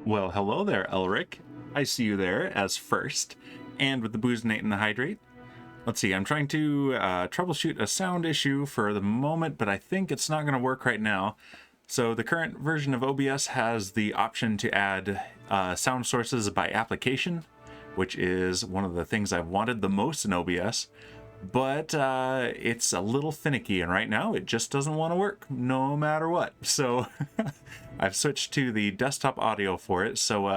Well, hello there, Elric. I see you there as first, and with the boozinate and the hydrate. Let's see, I'm trying to troubleshoot a sound issue for the moment, but I think it's not going to work right now. So the current version of OBS has the option to add sound sources by application, which is one of the things I've wanted the most in OBS. But it's a little finicky, and right now it just doesn't want to work, no matter what. So I've switched to the desktop audio for it. So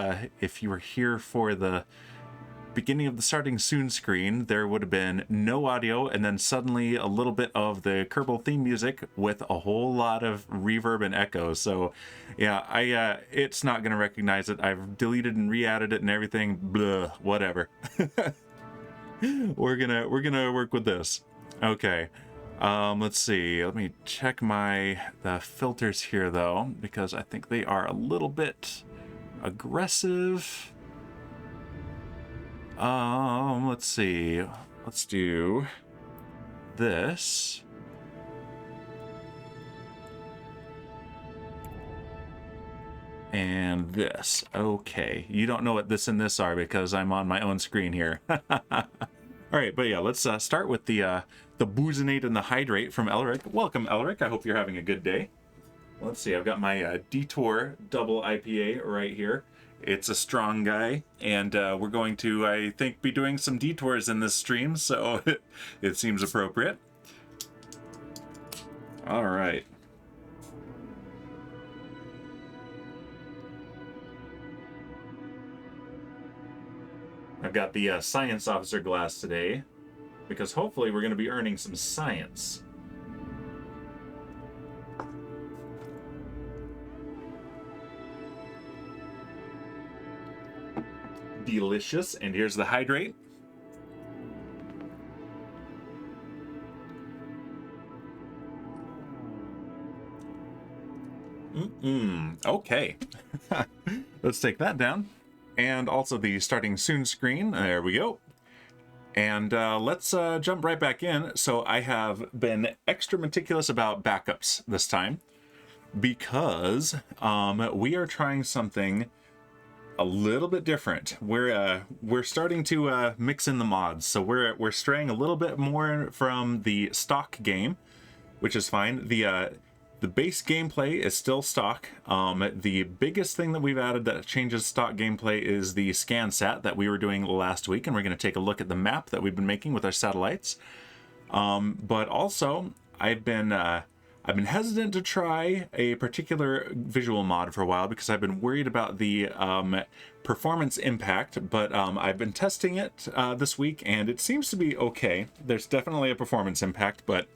if you were here for the beginning of the starting soon screen, there would have been no audio, and then suddenly a little bit of the Kerbal theme music with a whole lot of reverb and echo. So yeah, it's not going to recognize it. I've deleted and re-added it and everything. Blah, whatever. We're gonna work with this. Okay. Let's see. Let me check the filters here though, because I think they are a little bit aggressive. Let's see. Let's do this. And this. Okay. You don't know what this and this are because I'm on my own screen here. All right, but yeah, let's start with the boozinate and the hydrate from Elric. Welcome, Elric. I hope you're having a good day. Let's see. I've got my Detour double IPA right here. It's a strong guy, and we're going to, I think, be doing some detours in this stream, so it seems appropriate. All right. I've got the science officer glass today, because hopefully we're going to be earning some science. Delicious. And here's the hydrate. Okay. Let's take that down. And also the starting soon screen. There we go. And let's jump right back in. So I have been extra meticulous about backups this time because we are trying something a little bit different. We're starting to mix in the mods. So we're straying a little bit more from the stock game, which is fine. The base gameplay is still stock. The biggest thing that we've added that changes stock gameplay is the ScanSat that we were doing last week, and we're going to take a look at the map that we've been making with our satellites. But also, I've been hesitant to try a particular visual mod for a while because I've been worried about the performance impact. But I've been testing it this week, and it seems to be okay. There's definitely a performance impact, but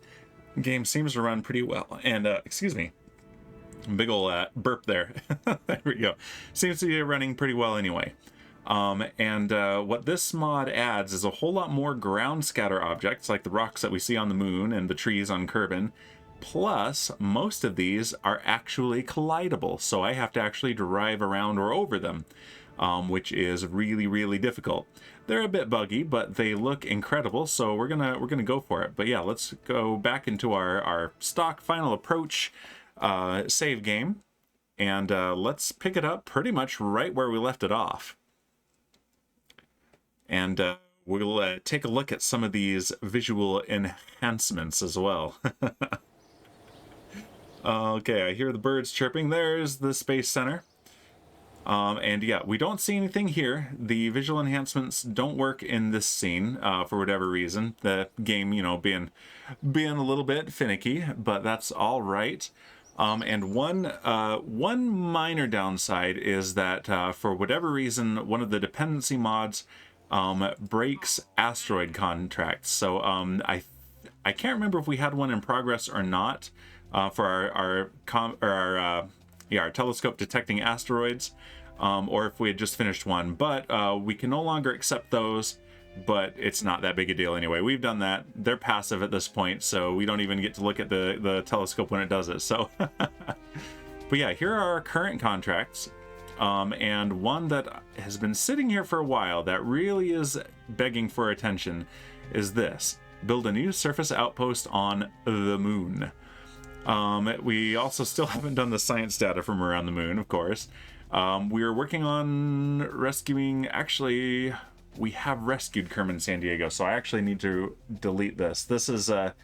game seems to run pretty well. And excuse me, big ol' burp there. There we go. Seems to be running pretty well anyway. What this mod adds is a whole lot more ground scatter objects like the rocks that we see on the moon and the trees on Kerbin. Plus, most of these are actually collidable, so I have to actually drive around or over them, which is really, really difficult. They're a bit buggy, but they look incredible, so we're gonna go for it. But yeah, let's go back into our stock final approach save game, and let's pick it up pretty much right where we left it off. And we'll take a look at some of these visual enhancements as well. Okay, I hear the birds chirping. There's the Space Center. And yeah, we don't see anything here. The visual enhancements don't work in this scene for whatever reason. The game, you know, being a little bit finicky, but that's all right. And one minor downside is that for whatever reason, one of the dependency mods breaks asteroid contracts. So I can't remember if we had one in progress or not for our telescope detecting asteroids, or if we had just finished one, but we can no longer accept those, but it's not that big a deal anyway. We've done that. They're passive at this point, so we don't even get to look at the telescope when it does it. So but yeah, here are our current contracts, and one that has been sitting here for a while that really is begging for attention is this: build a new surface outpost on the moon. We also still haven't done the science data from around the moon, of course. We are working on rescuing, actually, we have rescued Kerman San Diego, so I actually need to delete this. This is a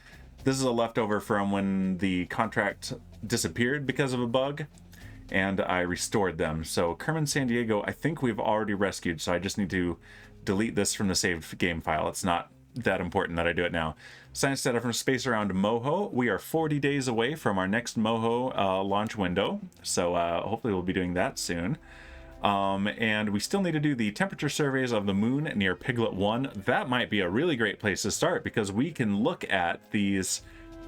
leftover from when the contract disappeared because of a bug, and I restored them. So Kerman San Diego, I think we've already rescued, so I just need to delete this from the saved game file. It's not that important that I do it now. Science data from space around Moho. We are 40 days away from our next Moho launch window, so hopefully we'll be doing that soon. And we still need to do the temperature surveys of the moon near Piglet 1. That might be a really great place to start because we can look at these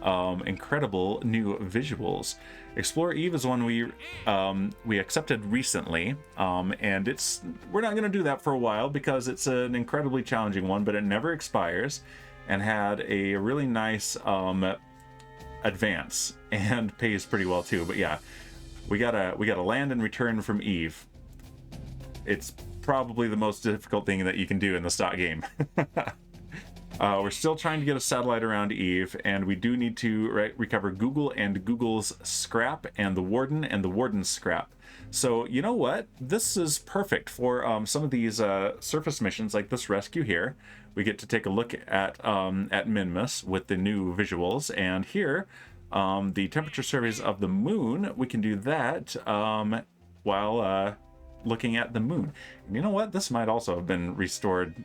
incredible new visuals. Explore Eve is one we accepted recently, and we're not going to do that for a while because it's an incredibly challenging one, but it never expires and had a really nice advance and pays pretty well too. But yeah, we gotta land and return from Eve. It's probably the most difficult thing that you can do in the stock game. We're still trying to get a satellite around Eve, and we do need to recover Google and Google's scrap and the Warden's scrap. So you know what? This is perfect for some of these surface missions like this rescue here. We get to take a look at Minmus with the new visuals, and here the temperature surveys of the moon, we can do that while looking at the moon. And you know what? This might also have been restored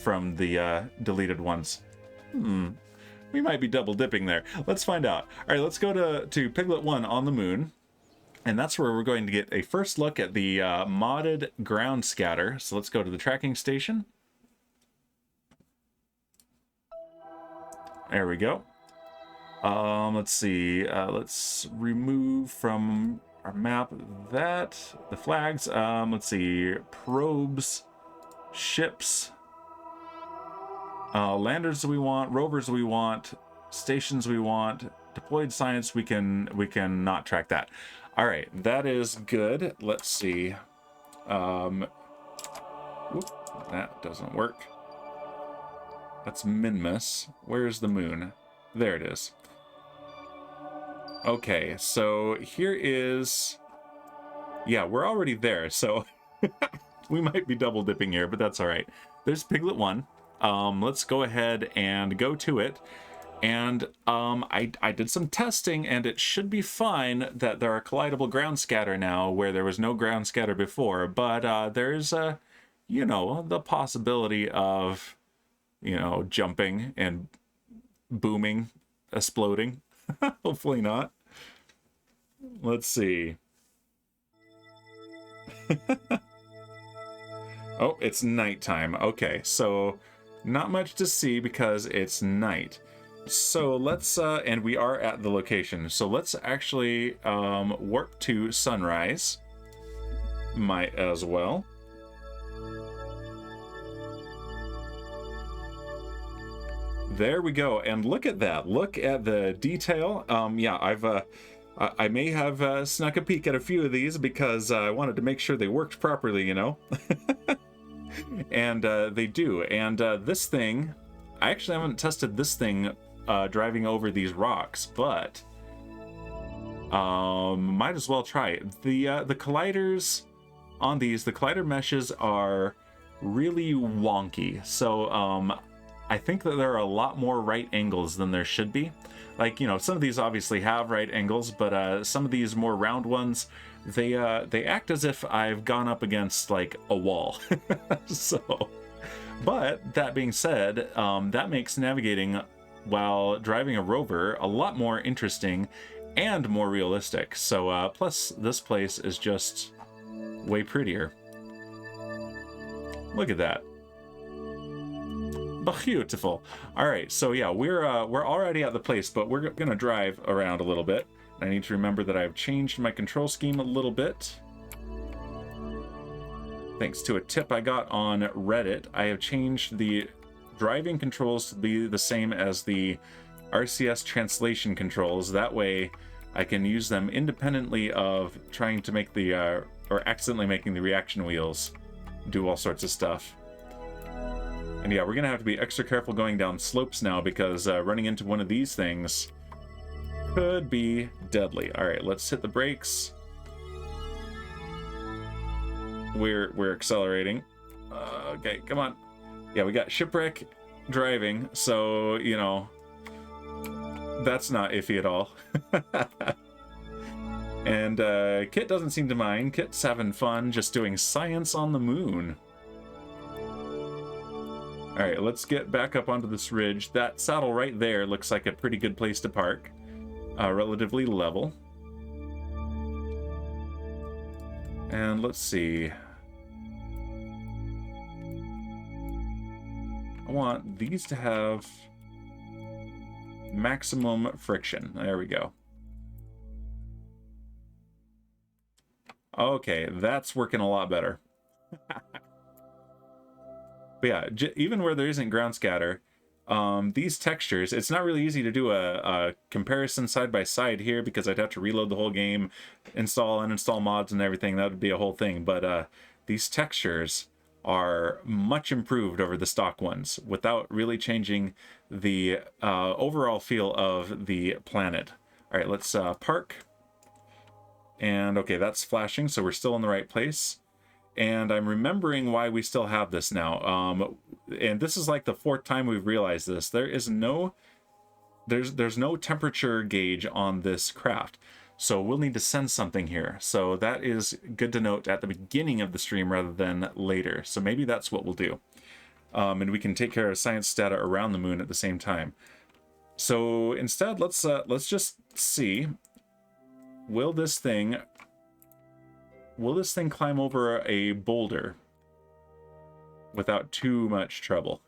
from the deleted ones. We might be double dipping there. Let's find out. All right, let's go to Piglet 1 on the moon. And that's where we're going to get a first look at the modded ground scatter. So let's go to the tracking station. There we go. Let's see. Let's remove from our map the flags. Let's see. Probes, ships, landers we want, rovers we want, stations we want, deployed science we can not track that. All right, that is good. Let's see. Whoop, that doesn't work. That's Minmus. Where's the moon? There it is. Okay, so here is... Yeah, we're already there, so we might be double dipping here, but that's all right. There's Piglet 1. Let's go ahead and go to it. And I did some testing, and it should be fine that there are collidable ground scatter now where there was no ground scatter before. But there's the possibility of, jumping and booming, exploding. Hopefully not. Let's see. Oh, it's nighttime. Okay, so not much to see because it's night. So let's, and we are at the location. So let's actually warp to sunrise. Might as well. There we go. And look at that. Look at the detail. Yeah, I may have snuck a peek at a few of these because I wanted to make sure they worked properly, And they do. And this thing, I actually haven't tested this thing driving over these rocks, but might as well try it. The colliders on these, the collider meshes are really wonky. So I think that there are a lot more right angles than there should be. Like, some of these obviously have right angles, but some of these more round ones, they act as if I've gone up against like a wall. So, but that being said, that makes navigating while driving a rover a lot more interesting and more realistic. So plus this place is just way prettier. Look at that. Beautiful. All right, so yeah, we're already at the place, but we're gonna drive around a little bit. I need to remember that I've changed my control scheme a little bit. Thanks to a tip I got on Reddit, I have changed the driving controls to be the same as the RCS translation controls. That way I can use them independently of trying to make the, or accidentally making the reaction wheels do all sorts of stuff. And yeah, we're gonna have to be extra careful going down slopes now because running into one of these things could be deadly. All right, let's hit the brakes. we're accelerating. Okay, come on. Yeah, we got shipwreck driving, so you know that's not iffy at all. And Kit doesn't seem to mind. Kit's having fun just doing science on the moon. All right, let's get back up onto this ridge. That saddle right there looks like a pretty good place to park. Relatively level. And let's see. I want these to have maximum friction. There we go. Okay, that's working a lot better. But yeah, even where there isn't ground scatter, these textures, it's not really easy to do a comparison side by side here because I'd have to reload the whole game, install and uninstall mods and everything. That would be a whole thing. But these textures are much improved over the stock ones without really changing the overall feel of the planet. All right, let's park. And okay, that's flashing, so we're still in the right place. And I'm remembering why we still have this now. And this is like the 4th time we've realized this. There is no, there's no temperature gauge on this craft. So we'll need to send something here. So that is good to note at the beginning of the stream rather than later. So maybe that's what we'll do. And we can take care of science data around the moon at the same time. So instead, let's just see. Will this thing climb over a boulder without too much trouble?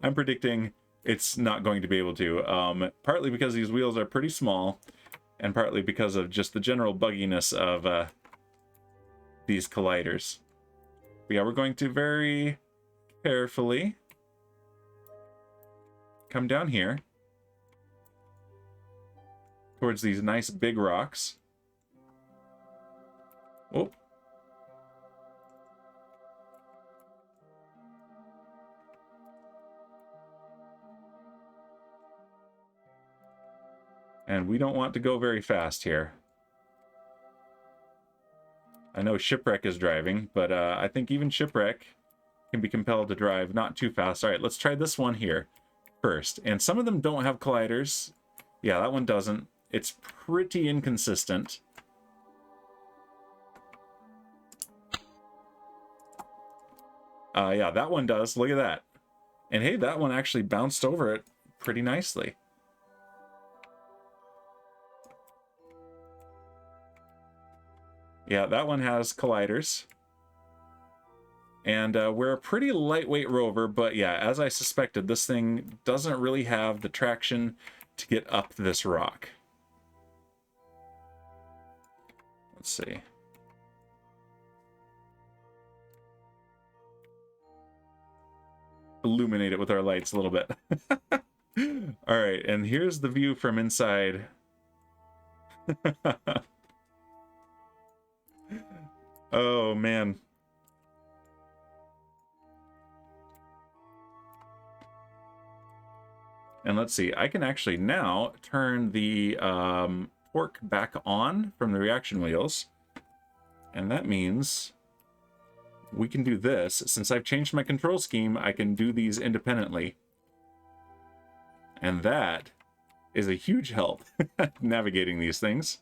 I'm predicting it's not going to be able to, partly because these wheels are pretty small, and partly because of just the general bugginess of these colliders. But yeah, we're going to very carefully come down here towards these nice big rocks. Oh. And we don't want to go very fast here. I know Shipwreck is driving, but I think even Shipwreck can be compelled to drive not too fast. All right, let's try this one here first. And some of them don't have colliders. Yeah, that one doesn't. It's pretty inconsistent. Yeah, that one does. Look at that. And hey, that one actually bounced over it pretty nicely. Yeah, that one has colliders. And we're a pretty lightweight rover, but yeah, as I suspected, this thing doesn't really have the traction to get up this rock. Let's see. Illuminate it with our lights a little bit. All right, and here's the view from inside. Oh, man. And let's see, I can actually now turn the torque back on from the reaction wheels. And that means we can do this. Since I've changed my control scheme, I can do these independently. And that is a huge help navigating these things.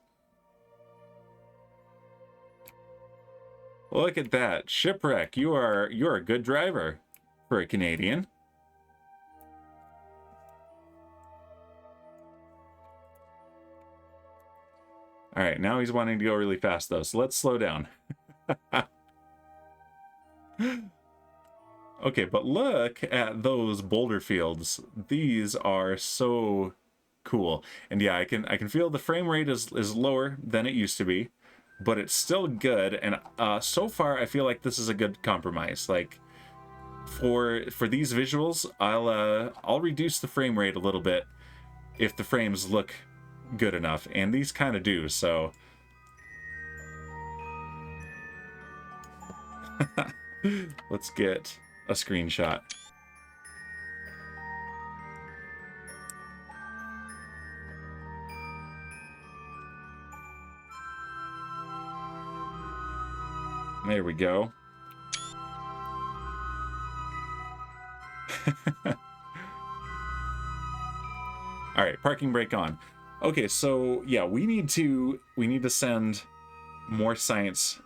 Look at that. Shipwreck, you're a good driver for a Canadian. All right, now he's wanting to go really fast though, so let's slow down. Okay, but look at those boulder fields. These are so cool. And yeah, I can feel the frame rate is lower than it used to be, but it's still good. And so far, I feel like this is a good compromise. Like for these visuals, I'll reduce the frame rate a little bit if the frames look good enough, and these kind of do. So let's get a screenshot. There we go. All right, parking brake on. Okay, so yeah, we need to send more science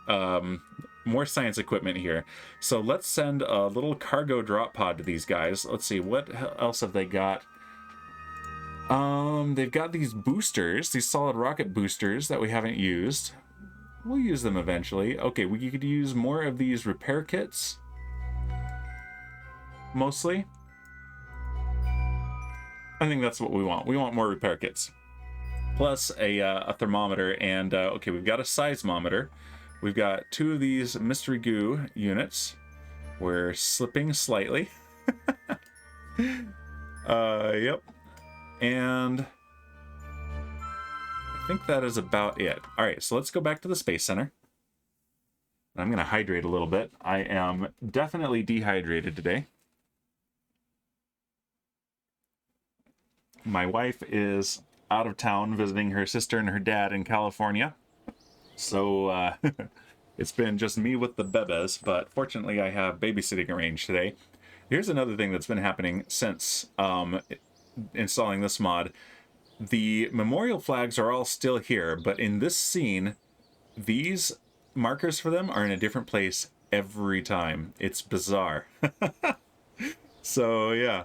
equipment here. So let's send a little cargo drop pod to these guys. Let's see, what else have they got? They've got these boosters, these solid rocket boosters that we haven't used. We'll use them eventually. Okay, we could use more of these repair kits. Mostly. I think that's what we want. We want more repair kits. Plus a thermometer, and okay, we've got a seismometer. We've got 2 of these mystery goo units. We're slipping slightly. Yep. And I think that is about it. All right, so let's go back to the Space Center. I'm going to hydrate a little bit. I am definitely dehydrated today. My wife is out of town visiting her sister and her dad in California. So it's been just me with the bebes, but fortunately I have babysitting arranged today. Here's another thing that's been happening since installing this mod. The memorial flags are all still here, but in this scene, these markers for them are in a different place every time. It's bizarre. So yeah.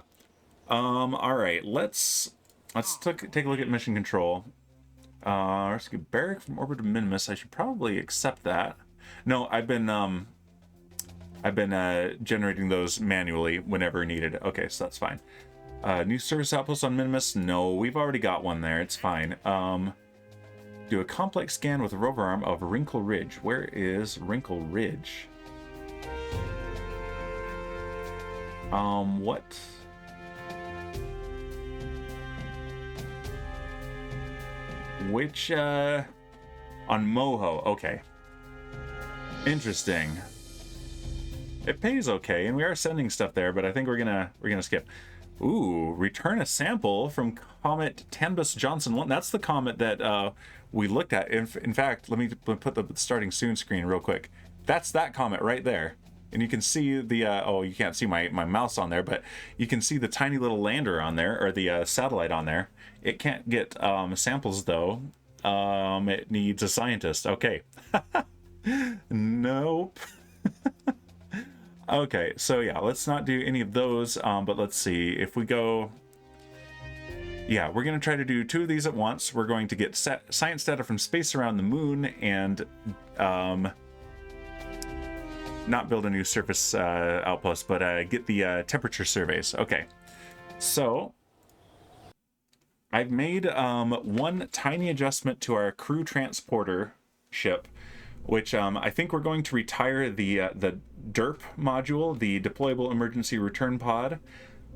All right, let's take a look at mission control. Rescue Barrack from orbit to Minimus. I should probably accept that. No, I've been generating those manually whenever needed. Okay, so that's fine. New service outpost on Minimus. No, we've already got one there. It's fine. Do a complex scan with a rover arm of Wrinkle Ridge. Where is Wrinkle Ridge? What? Which, on Moho, okay. Interesting. It pays okay, and we are sending stuff there, but I think we're gonna skip. Ooh, return a sample from Comet Tanbus Johnson 1. That's the comet that we looked at. In fact, let me put the starting soon screen real quick. That's that comet right there. And you can see the, oh, you can't see my mouse on there, but you can see the tiny little lander on there, or the satellite on there. It can't get samples, though. It needs a scientist. Okay. Nope. Okay, so yeah, let's not do any of those, but let's see. If we go... Yeah, we're going to try to do 2 of these at once. We're going to get science data from space around the moon and... not build a new surface outpost, but get the temperature surveys. Okay, so I've made one tiny adjustment to our crew transporter ship, which I think we're going to retire the DERP module, the Deployable Emergency Return Pod.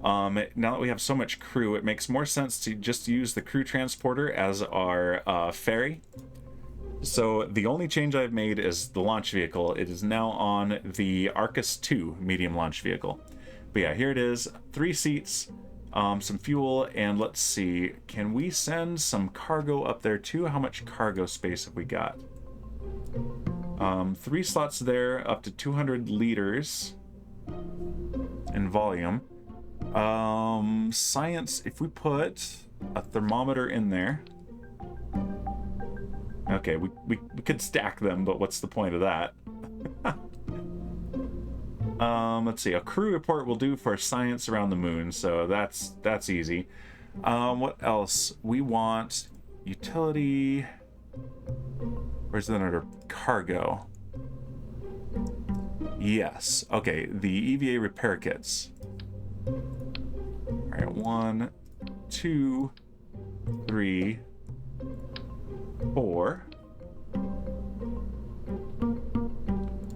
Now that we have so much crew, it makes more sense to just use the crew transporter as our ferry. So the only change I've made is the launch vehicle. It is now on the Arcus 2 medium launch vehicle. But yeah, here it is. 3 seats, some fuel, and let's see. Can we send some cargo up there too? How much cargo space have we got? 3 slots there, up to 200 liters in volume. Science, if we put a thermometer in there... Okay, we could stack them, but what's the point of that? Let's see. A crew report will do for science around the moon, so that's easy. What else? We want utility. Where's the under cargo? Yes. Okay, the EVA repair kits. All right, 1, 2, 3, 4.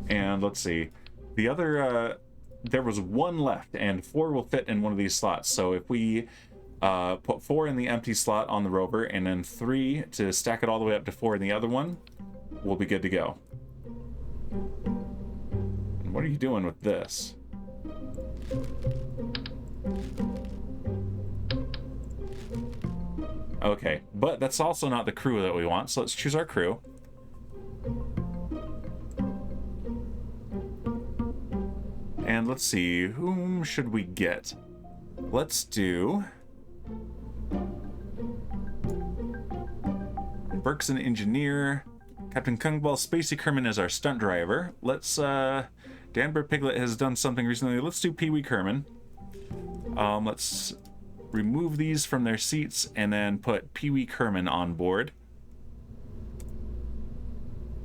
And let's see. The other, there was 1 left, and 4 will fit in one of these slots. So if we put 4 in the empty slot on the rover, and then 3 to stack it all the way up to 4 in the other one, we'll be good to go. And what are you doing with this? Okay, but that's also not the crew that we want, so let's choose our crew. And let's see, whom should we get? Let's do Berkson Engineer. Captain Kungball Spacey Kerman is our stunt driver. Let's, Danbert Piglet has done something recently. Let's do Pee Wee Kerman. Let's remove these from their seats and then put Pee Wee Kerman on board.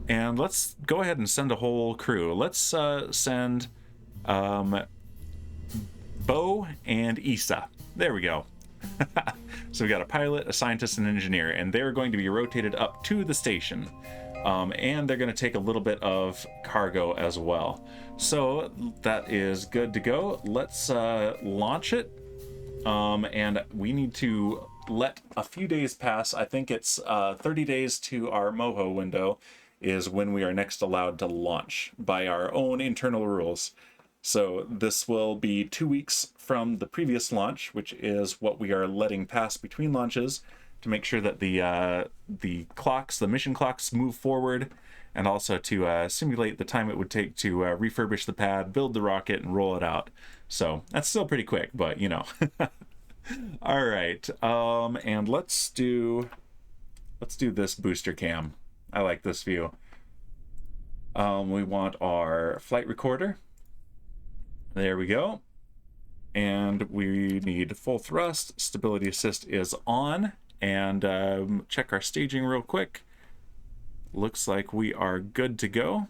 And let's go ahead and send a whole crew. Let's send Bo and Issa. There we go. So we got a pilot, a scientist, and an engineer, and they're going to be rotated up to the station. And they're going to take a little bit of cargo as well. So that is good to go. Let's launch it. And we need to let a few days pass. I think it's 30 days to our MOHO window is when we are next allowed to launch by our own internal rules. So this will be 2 weeks from the previous launch, which is what we are letting pass between launches to make sure that the clocks, the mission clocks, move forward, and also to simulate the time it would take to refurbish the pad, build the rocket, and roll it out. So that's still pretty quick, but you know. All right, and let's do this booster cam. I like this view. We want our flight recorder. There we go. And we need full thrust. Stability assist is on. And check our staging real quick. Looks like we are good to go.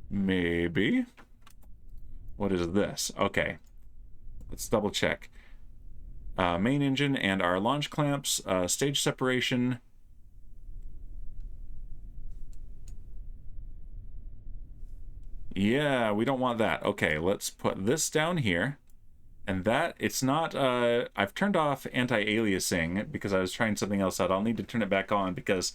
Maybe. What is this? Okay. Let's double check. Main engine and our launch clamps, stage separation. Yeah, we don't want that. Okay, let's put this down here. And that, it's not, I've turned off anti-aliasing because I was trying something else out. I'll need to turn it back on because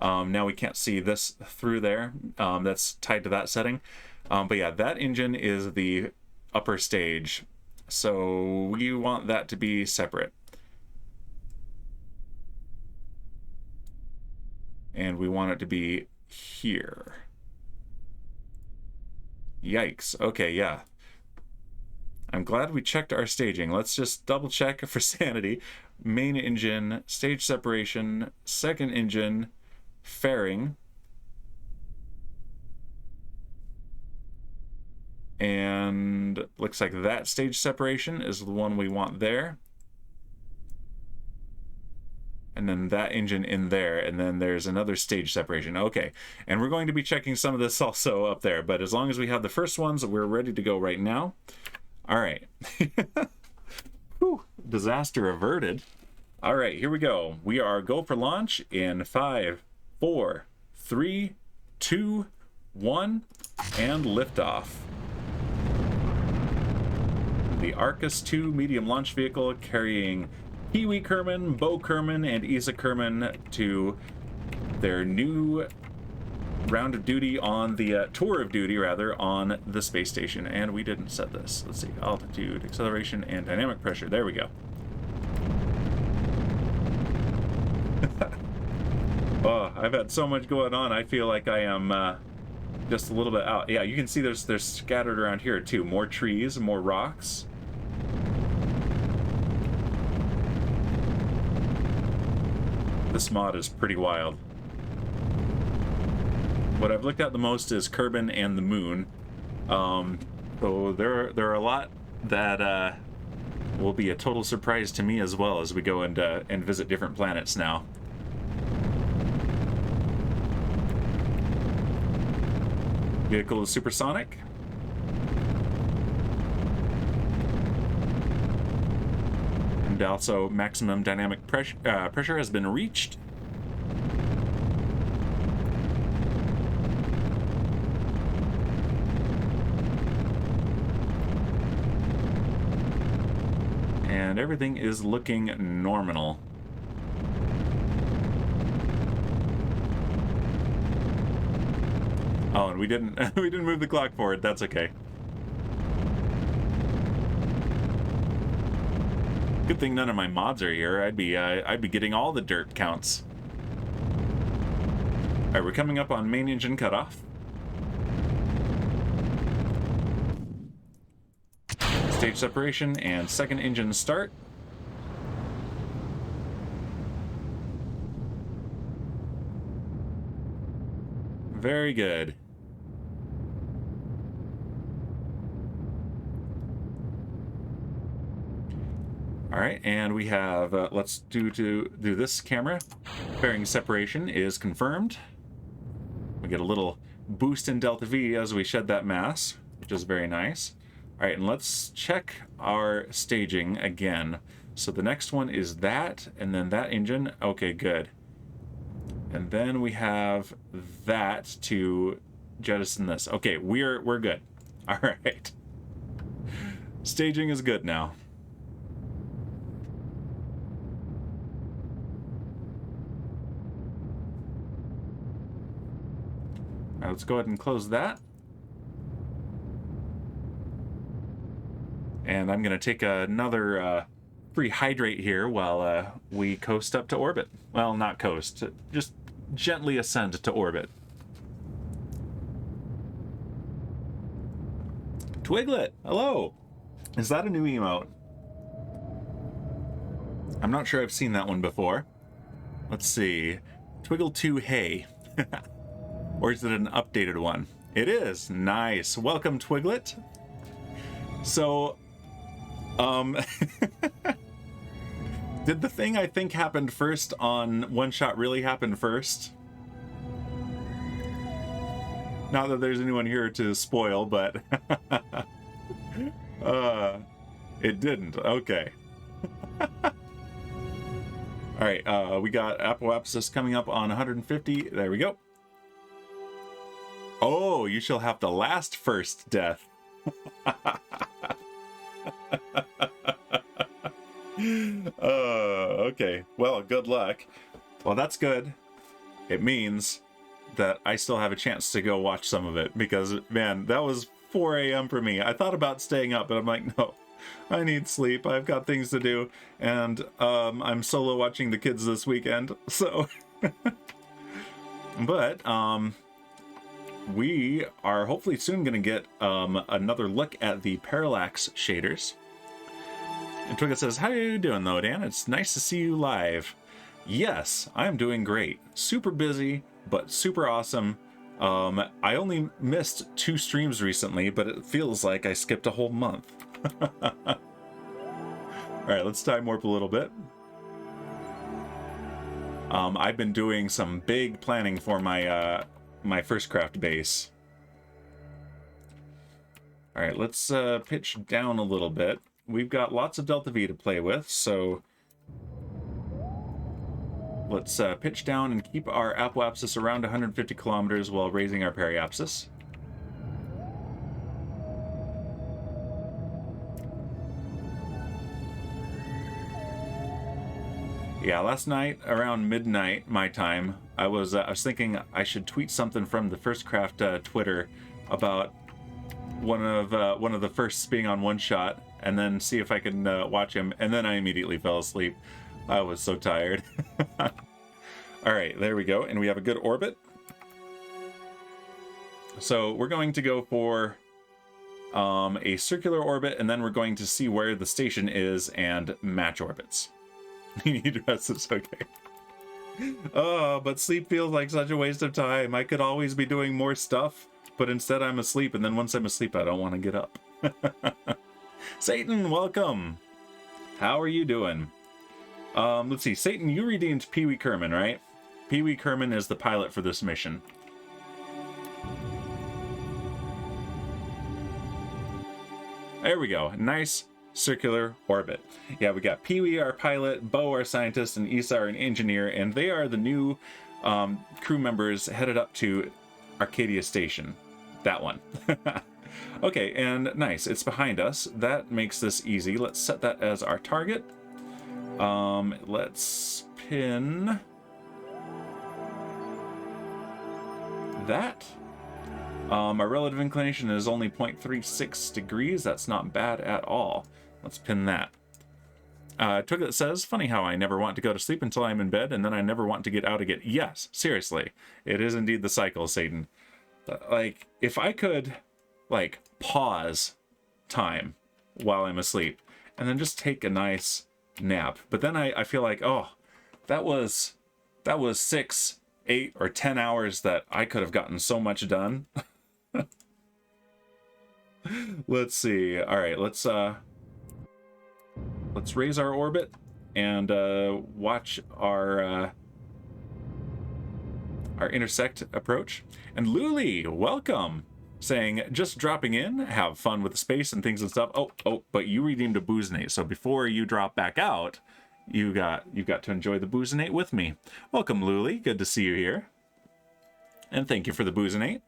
now we can't see this through there. That's tied to that setting. But yeah, that engine is the upper stage. So we want that to be separate. And we want it to be here. Yikes. Okay, yeah. I'm glad we checked our staging. Let's just double check for sanity. Main engine, stage separation, second engine, fairing. And looks like that stage separation is the one we want there. And then that engine in there, and then there's another stage separation. Okay, and we're going to be checking some of this also up there, but as long as we have the first ones, we're ready to go right now. All right. Whew, disaster averted. All right, here we go. We are go for launch in 5, 4, 3, 2, 1, and liftoff. The Arcus 2 medium launch vehicle carrying Pee Wee Kerman, Bo Kerman, and Isa Kerman to their new round of duty on the tour of duty, rather, on the space station. And we didn't set this. Let's see, altitude, acceleration, and dynamic pressure. There we go. Oh, I've had so much going on. I feel like I am just a little bit out. Yeah, you can see there's scattered around here too. More trees, more rocks. This mod is pretty wild. What I've looked at the most is Kerbal and the moon. So there are a lot that will be a total surprise to me as well as we go and visit different planets now. Vehicle is supersonic. And also maximum dynamic pressure has been reached. And everything is looking nominal. Oh, and we didn't move the clock forward. That's okay. Good thing none of my mods are here. I'd be getting all the dirt counts. All right, we're coming up on main engine cutoff. Stage separation and second engine start. Very good. All right, and we have, let's do this camera. Fairing separation is confirmed. We get a little boost in delta V as we shed that mass, which is very nice. All right, and let's check our staging again. So the next one is that, and then that engine. Okay, good. And then we have that to jettison this. Okay, we're good. All right. Staging is good now. All right, let's go ahead and close that. And I'm going to take another free hydrate here while we coast up to orbit. Well, not coast, just gently ascend to orbit. Twiglet, hello. Is that a new emote? I'm not sure I've seen that one before. Let's see. Twiggle 2 hey. Or is it an updated one? It is. Nice. Welcome, Twiglet. So, did the thing I think happened first on One Shot really happen first? Not that there's anyone here to spoil, but it didn't. Okay. All right, we got apoapsis coming up on 150. There we go. Oh, you shall have the last first death. Okay. Well, good luck. Well, that's good. It means that I still have a chance to go watch some of it because, man, that was 4 a.m. for me. I thought about staying up, but I'm like, no, I need sleep. I've got things to do, and I'm solo watching the kids this weekend, so. But we are hopefully soon going to get another look at the Parallax Shaders. And Twigget says, how are you doing though, Dan? It's nice to see you live. Yes, I'm doing great. Super busy, but super awesome. I only missed 2 streams recently, but it feels like I skipped a whole month. All right, let's time warp a little bit. I've been doing some big planning for my my first craft base. All right, let's pitch down a little bit. We've got lots of delta V to play with, so let's pitch down and keep our apoapsis around 150 kilometers while raising our periapsis. Yeah, last night around midnight my time, I was thinking I should tweet something from the First Craft Twitter about one of the firsts being on One Shot, and then see if I can watch him, and then I immediately fell asleep. I was so tired. All right, there we go, and we have a good orbit. So we're going to go for a circular orbit, and then we're going to see where the station is and match orbits. You need rest, it's okay. Oh, but sleep feels like such a waste of time. I could always be doing more stuff, but instead I'm asleep, and then once I'm asleep, I don't want to get up. Satan, welcome. How are you doing? Let's see. Satan, you redeemed Pee Wee Kerman, right? Pee Wee Kerman is the pilot for this mission. There we go. Nice circular orbit. Yeah, we got Pee Wee, our pilot, Bo, our scientist, and Isa, our engineer, and they are the new crew members headed up to Arcadia Station. That one. Okay, and nice. It's behind us. That makes this easy. Let's set that as our target. Let's pin that. Our relative inclination is only 0.36 degrees. That's not bad at all. Let's pin that. Twiglet says, funny how I never want to go to sleep until I'm in bed, and then I never want to get out again. Yes, seriously. It is indeed the cycle, Satan. Like, if I could, like, pause time while I'm asleep, and then just take a nice nap. But then I feel like, oh, that was 6, 8, or 10 hours that I could have gotten so much done. Let's see. All right, let's raise our orbit and watch our intersect approach. And Luli, welcome, saying just dropping in, have fun with the space and things and stuff. Oh, but you redeemed a Boozinate, so before you drop back out, you've got to enjoy the Boozinate with me. Welcome, Luli. Good to see you here, and thank you for the Boozinate.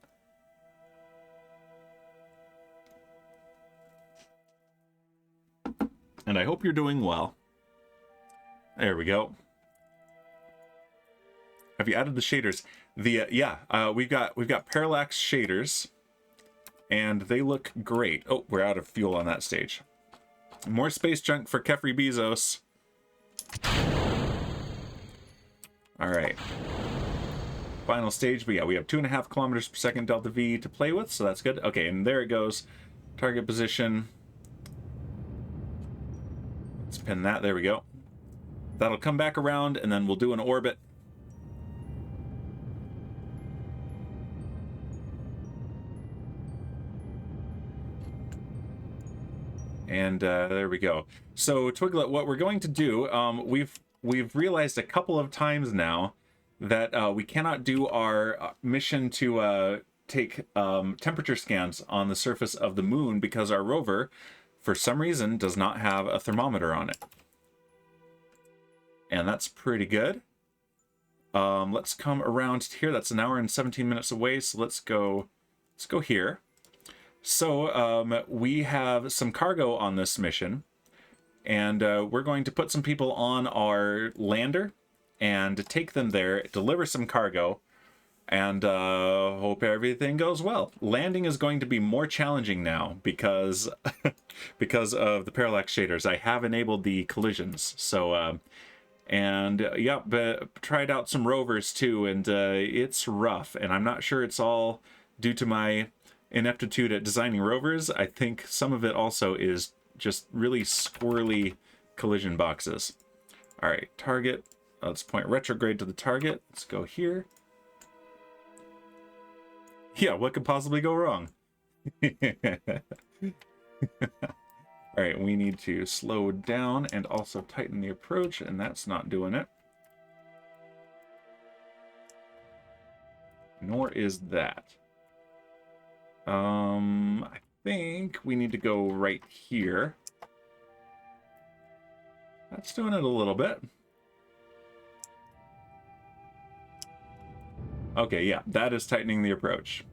And I hope you're doing well. There we go. Have you added the shaders? The we've got Parallax Shaders, and they look great. Oh, we're out of fuel on that stage. More space junk for Kefri Bezos. All right. Final stage, but yeah, we have 2.5 kilometers per second delta V to play with, so that's good. Okay, and there it goes. Target position. Let's pin that. There we go. That'll come back around, and then we'll do an orbit. And there we go. So Twiglet, what we're going to do, we've realized a couple of times now that we cannot do our mission to take temperature scans on the surface of the moon because our rover, for some reason, does not have a thermometer on it. And that's pretty good. Let's come around here. That's 1 hour and 17 minutes away, so let's go here. So we have some cargo on this mission, and we're going to put some people on our lander and take them there, deliver some cargo, and hope everything goes well. Landing is going to be more challenging now because because of the Parallax Shaders. I have enabled the collisions, so tried out some rovers too, and it's rough, and I'm not sure it's all due to my ineptitude at designing rovers. I think some of it also is just really squirrely collision boxes. All right, target. Let's point retrograde to the target. Let's go here. Yeah, what could possibly go wrong? All right, we need to slow down and also tighten the approach, and that's not doing it. Nor is that. I think we need to go right here. That's doing it a little bit. Okay, yeah, that is tightening the approach.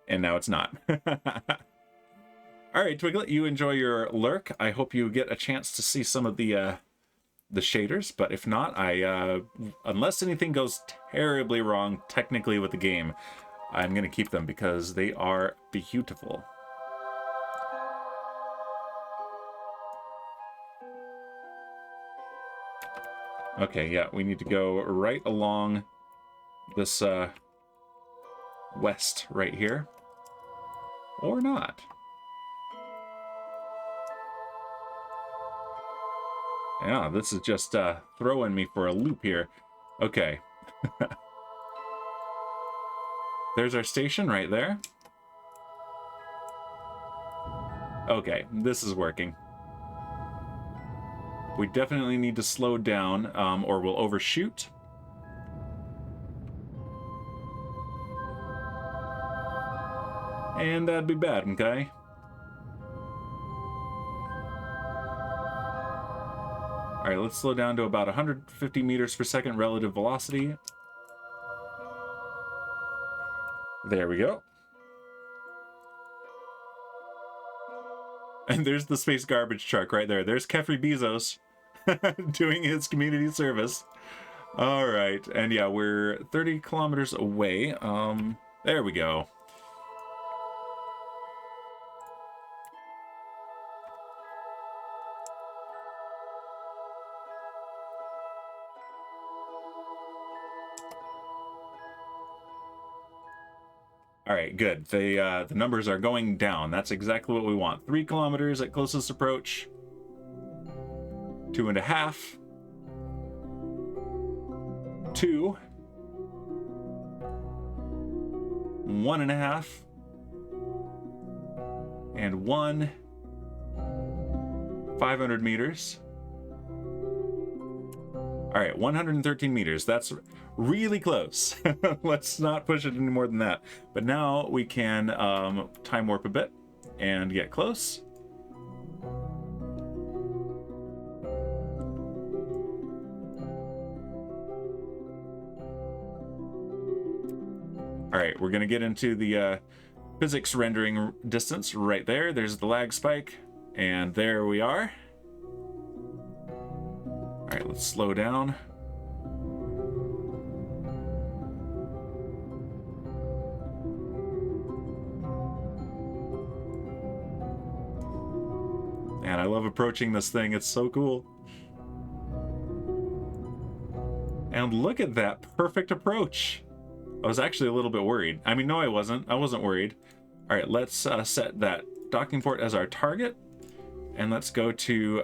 And now it's not. All right, Twiglet, you enjoy your lurk. I hope you get a chance to see some of the shaders, but if not, unless anything goes terribly wrong technically with the game, I'm going to keep them because they are beautiful. Okay, yeah, we need to go right along this west right here. Or not. Yeah, this is just throwing me for a loop here. Okay. There's our station right there. Okay, this is working. We definitely need to slow down, or we'll overshoot. And that'd be bad, okay? Alright, let's slow down to about 150 meters per second relative velocity. There we go. And there's the space garbage truck right there. There's Kefri Bezos doing his community service. All right, and yeah, we're 30 kilometers away. There we go. All right, good. The numbers are going down. That's exactly what we want. 3 kilometers at closest approach. 2.5. 2. 1.5. And 1. 500 meters. All right, 113 meters. That's really close. Let's not push it any more than that. But now we can time warp a bit and get close. All right, we're going to get into the physics rendering distance right there. There's the lag spike, and there we are. All right, let's slow down. And I love approaching this thing. It's so cool. And look at that perfect approach. I was actually a little bit worried. I mean, no, I wasn't. I wasn't worried. All right, let's set that docking port as our target. And let's go to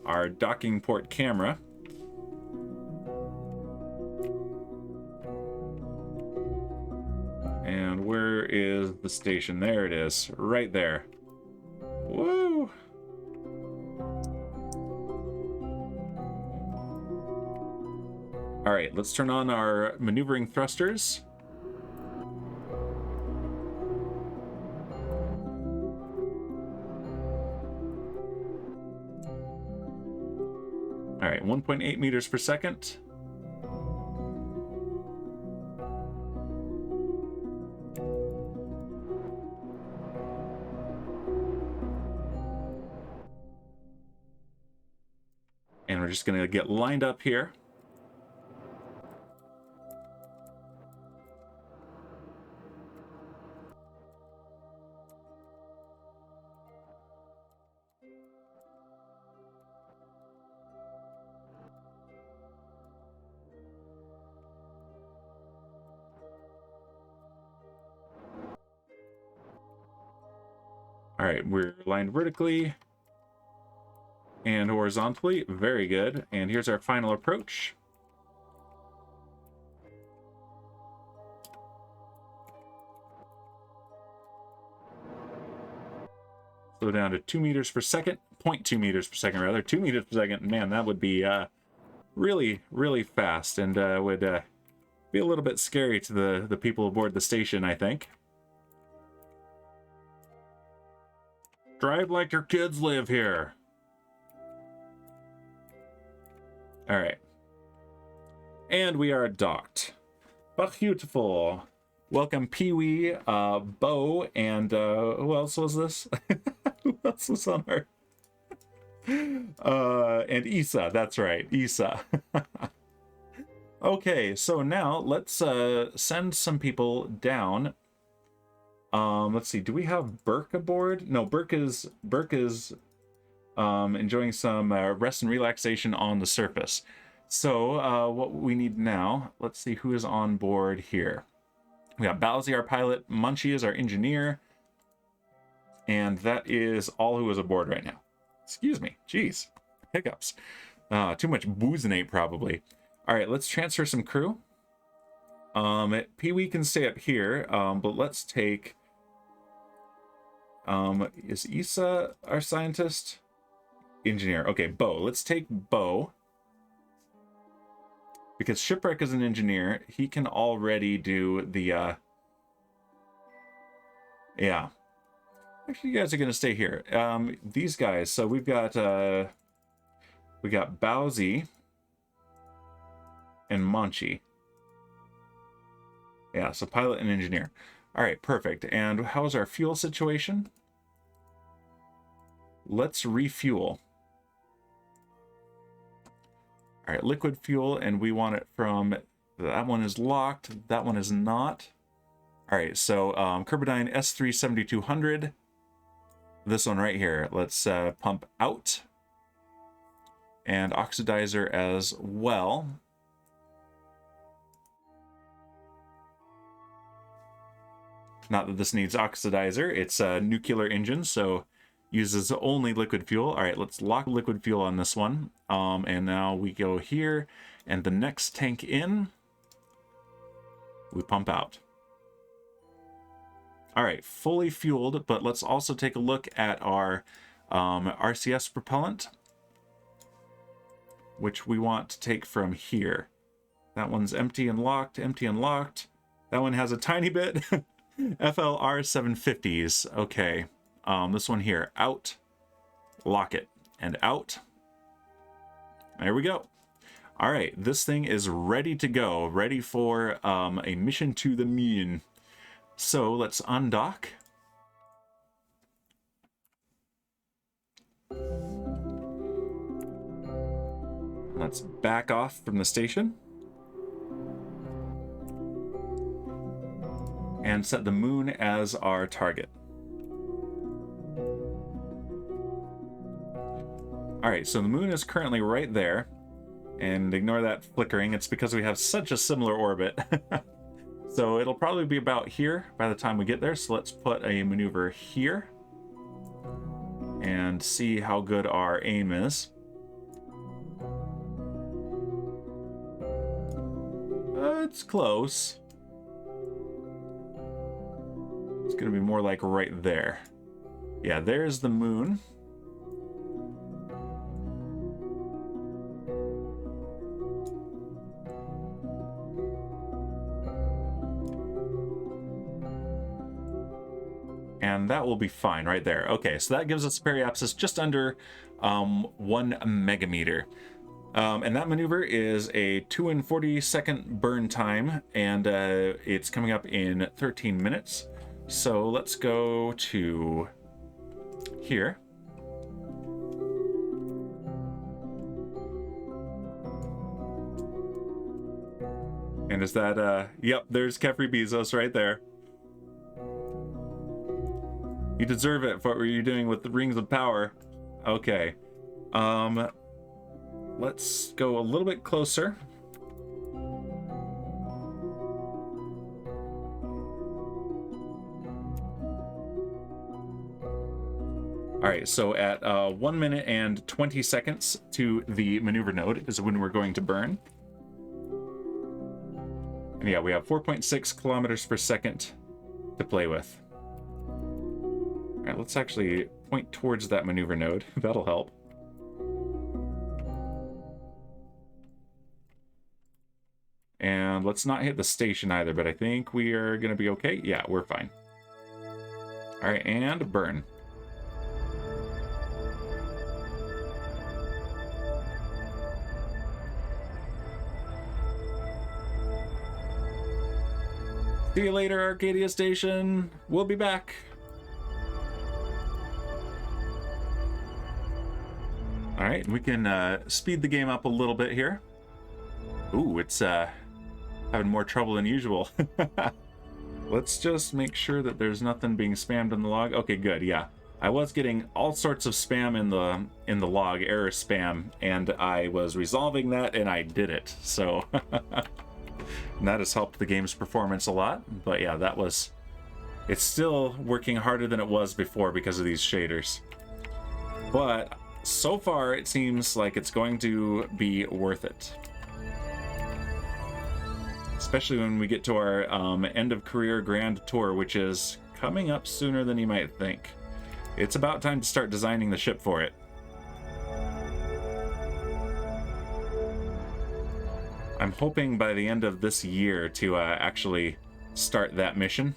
our docking port camera. And where is the station? There it is, right there. Woo! All right, let's turn on our maneuvering thrusters. All right, 1.8 meters per second. And we're just gonna get lined up here. All right, we're lined vertically and horizontally. Very good. And here's our final approach. Slow down to 2 meters per second, 0.2 meters per second rather, 2 meters per second. Man, that would be really, really fast, and would be a little bit scary to the people aboard the station, I think. Drive like your kids live here. All right. And we are docked. Beautiful. Welcome, Pee-wee, Bo, and who else was this? Who else was on our... and Isa, that's right, Isa. Okay, so now let's send some people down. Let's see, do we have Burke aboard? No, Burke is enjoying some rest and relaxation on the surface. So what we need now, let's see who is on board here. We got Bowsy, our pilot, Munchie is our engineer, and that is all who is aboard right now. Excuse me, jeez, hiccups. Too much boozinate probably. All right, let's transfer some crew. Pee-wee can stay up here, but let's take... is Isa our scientist? Engineer. Okay, Bo. Let's take Bo. Because Shipwreck is an engineer, he can already do the, yeah. Actually, you guys are going to stay here. These guys, so we got Bowsy and Munchie. Yeah, so pilot and engineer. All right, perfect. And how's our fuel situation? Let's refuel. All right, liquid fuel, and we want it from... That one is locked. That one is not. All right, so Kerbal S3 7200. This one right here. Let's pump out. And oxidizer as well. Not that this needs oxidizer. It's a nuclear engine, so uses only liquid fuel. All right, let's lock liquid fuel on this one. And now we go here, and the next tank in, we pump out. All right, fully fueled, but let's also take a look at our RCS propellant, which we want to take from here. That one's empty and locked, empty and locked. That one has a tiny bit. FLR 750s. Okay. This one here, out, lock it, and out. There we go. All right, this thing is ready to go, ready for a mission to the moon. So let's undock. Let's back off from the station. And set the moon as our target. Alright, so the moon is currently right there. And ignore that flickering, it's because we have such a similar orbit. So it'll probably be about here by the time we get there. So let's put a maneuver here. And see how good our aim is. It's close. It's gonna be more like right there. Yeah, there's the moon. And that will be fine right there. Okay, so that gives us a periapsis just under 1 megameter. And that maneuver is a 2 and 40-second burn time, and it's coming up in 13 minutes. So let's go to here. And is that, yep, there's Kefri Bezos right there. You deserve it for what were you doing with the rings of power. Okay. Let's go a little bit closer. All right, so at 1 minute and 20 seconds to the maneuver node is when we're going to burn. And yeah, we have 4.6 kilometers per second to play with. All right, let's actually point towards that maneuver node. That'll help. And let's not hit the station either, but I think we are going to be okay. Yeah, we're fine. All right, and burn. See you later, Arcadia Station. We'll be back. All right, we can speed the game up a little bit here. Ooh, it's having more trouble than usual. Let's just make sure that there's nothing being spammed in the log. Okay, good. Yeah, I was getting all sorts of spam in the log, error spam, and I was resolving that, and I did it. So and that has helped the game's performance a lot. But yeah, it's still working harder than it was before because of these shaders. But so far, it seems like it's going to be worth it. Especially when we get to our end of career grand tour, which is coming up sooner than you might think. It's about time to start designing the ship for it. I'm hoping by the end of this year to actually start that mission.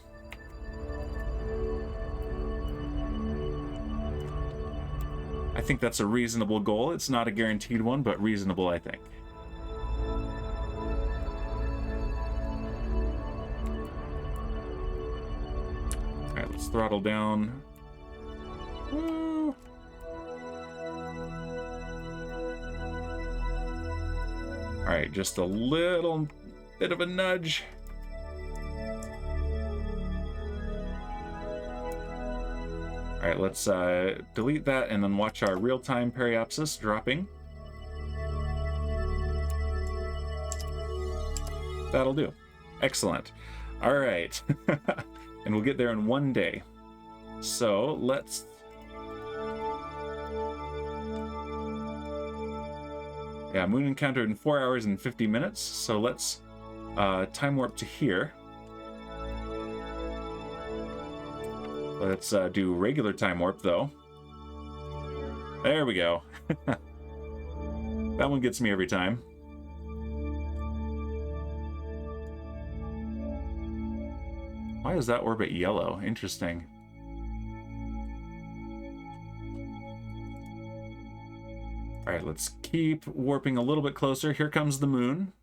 I think that's a reasonable goal. It's not a guaranteed one, but reasonable, I think. All right, let's throttle down. Woo. All right, just a little bit of a nudge. All right, let's delete that and then watch our real-time periapsis dropping. That'll do. Excellent. All right. and we'll get there in 1 day. So let's... Yeah, moon encounter in 4 hours and 50 minutes. So let's time warp to here. Let's do regular time warp, though. There we go. That one gets me every time. Why is that orbit yellow? Interesting. All right, let's keep warping a little bit closer. Here comes the moon.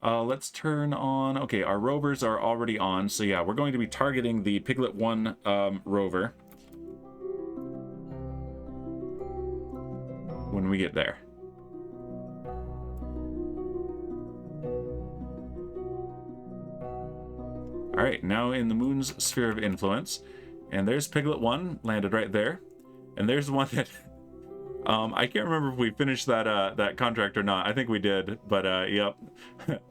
Let's turn on... Okay, our rovers are already on. So yeah, we're going to be targeting the Piglet 1 rover when we get there. All right, now in the moon's sphere of influence. And there's Piglet 1, landed right there. And there's one that... I can't remember if we finished that that contract or not. I think we did, but yep.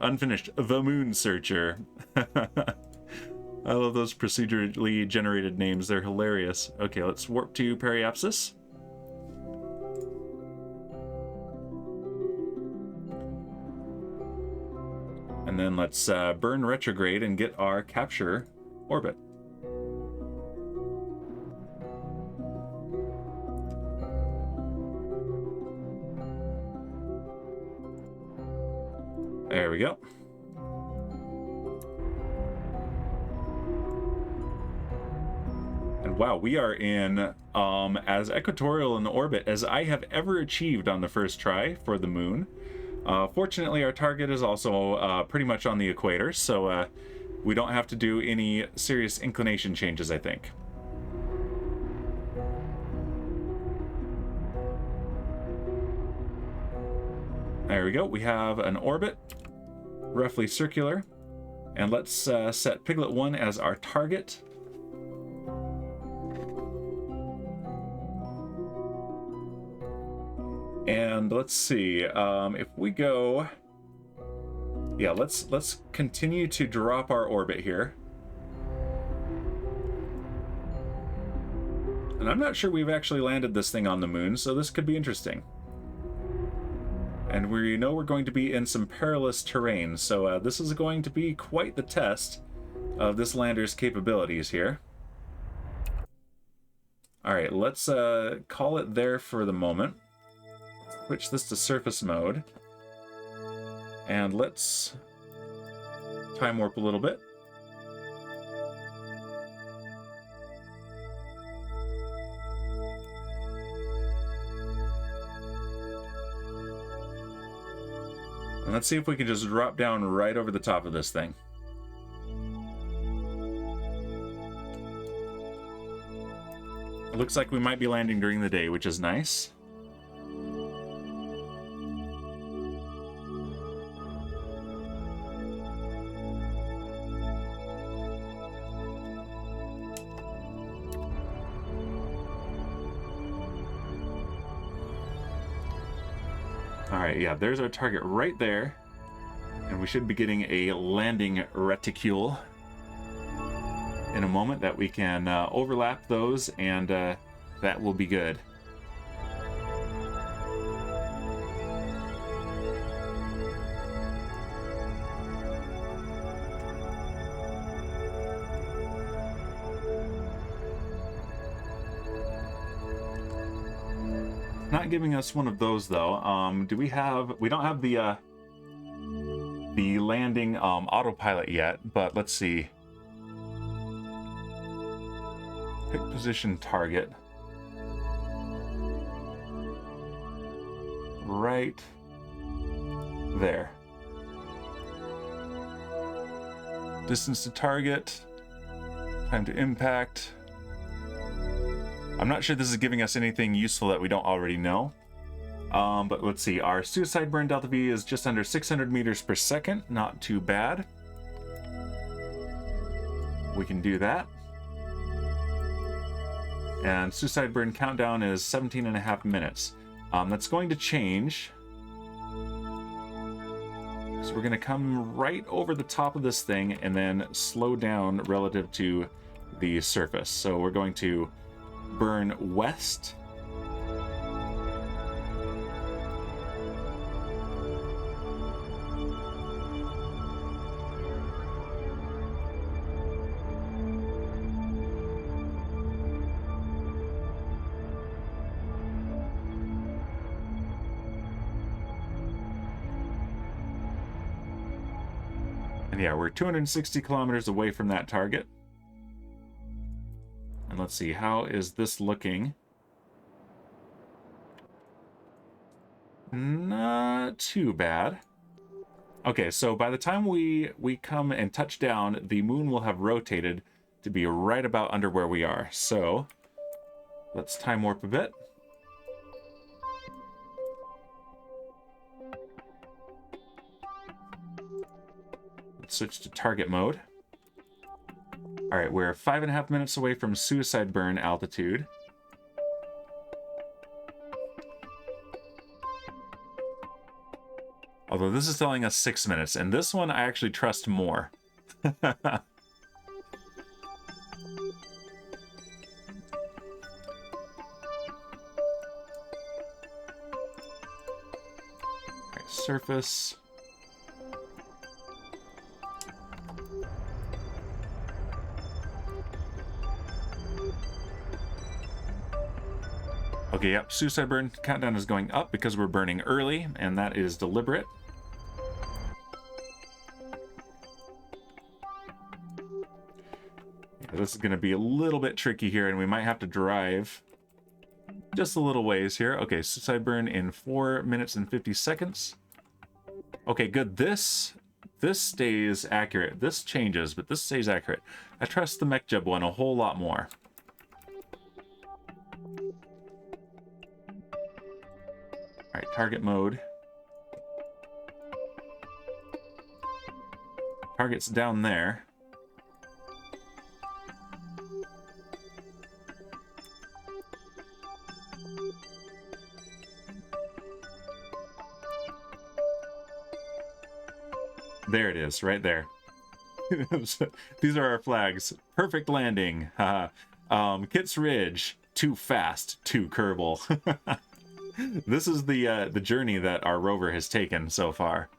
Unfinished. The Moon Searcher. I love those procedurally generated names. They're hilarious. Okay, let's warp to Periapsis. And then let's burn retrograde and get our capture orbit. There we go. And wow, we are in as equatorial an orbit as I have ever achieved on the first try for the moon. Fortunately, our target is also pretty much on the equator, so we don't have to do any serious inclination changes, I think. There we go. We have an orbit, roughly circular. And let's set Piglet 1 as our target. And let's see, if we go... Yeah, let's continue to drop our orbit here. And I'm not sure we've actually landed this thing on the moon, so this could be interesting. And we know we're going to be in some perilous terrain, so this is going to be quite the test of this lander's capabilities here. Alright, let's call it there for the moment. Switch this to surface mode. And let's time warp a little bit. And let's see if we can just drop down right over the top of this thing. It looks like we might be landing during the day, which is nice. Alright, yeah, there's our target right there. And we should be getting a landing reticule in a moment that we can overlap those, and that will be good. Not giving us one of those though. Do we have? We don't have the landing autopilot yet, but let's see. Pick position target. Right there. Distance to target. Time to impact. I'm not sure this is giving us anything useful that we don't already know. But let's see, our suicide burn delta V is just under 600 meters per second. Not too bad. We can do that. And suicide burn countdown is 17.5 minutes. That's going to change. So we're going to come right over the top of this thing and then slow down relative to the surface. So we're going to burn west. And yeah, we're 260 kilometers away from that target. And let's see, how is this looking? Not too bad. Okay, so by the time we come and touch down, the moon will have rotated to be right about under where we are. So let's time warp a bit. Let's switch to target mode. All right, we're 5.5 minutes away from suicide burn altitude. Although this is telling us 6 minutes, and this one I actually trust more. Right, surface. Okay, yep, suicide burn countdown is going up because we're burning early, and that is deliberate. Yeah, this is going to be a little bit tricky here, and we might have to drive just a little ways here. Okay, suicide burn in 4 minutes and 50 seconds. Okay, good. This stays accurate. This changes, but this stays accurate. I trust the MechJeb one a whole lot more. All right, target mode. Target's down there. There it is, right there. These are our flags. Perfect landing. Kit's Ridge. Too fast. Too Kerbal. This is the journey that our rover has taken so far.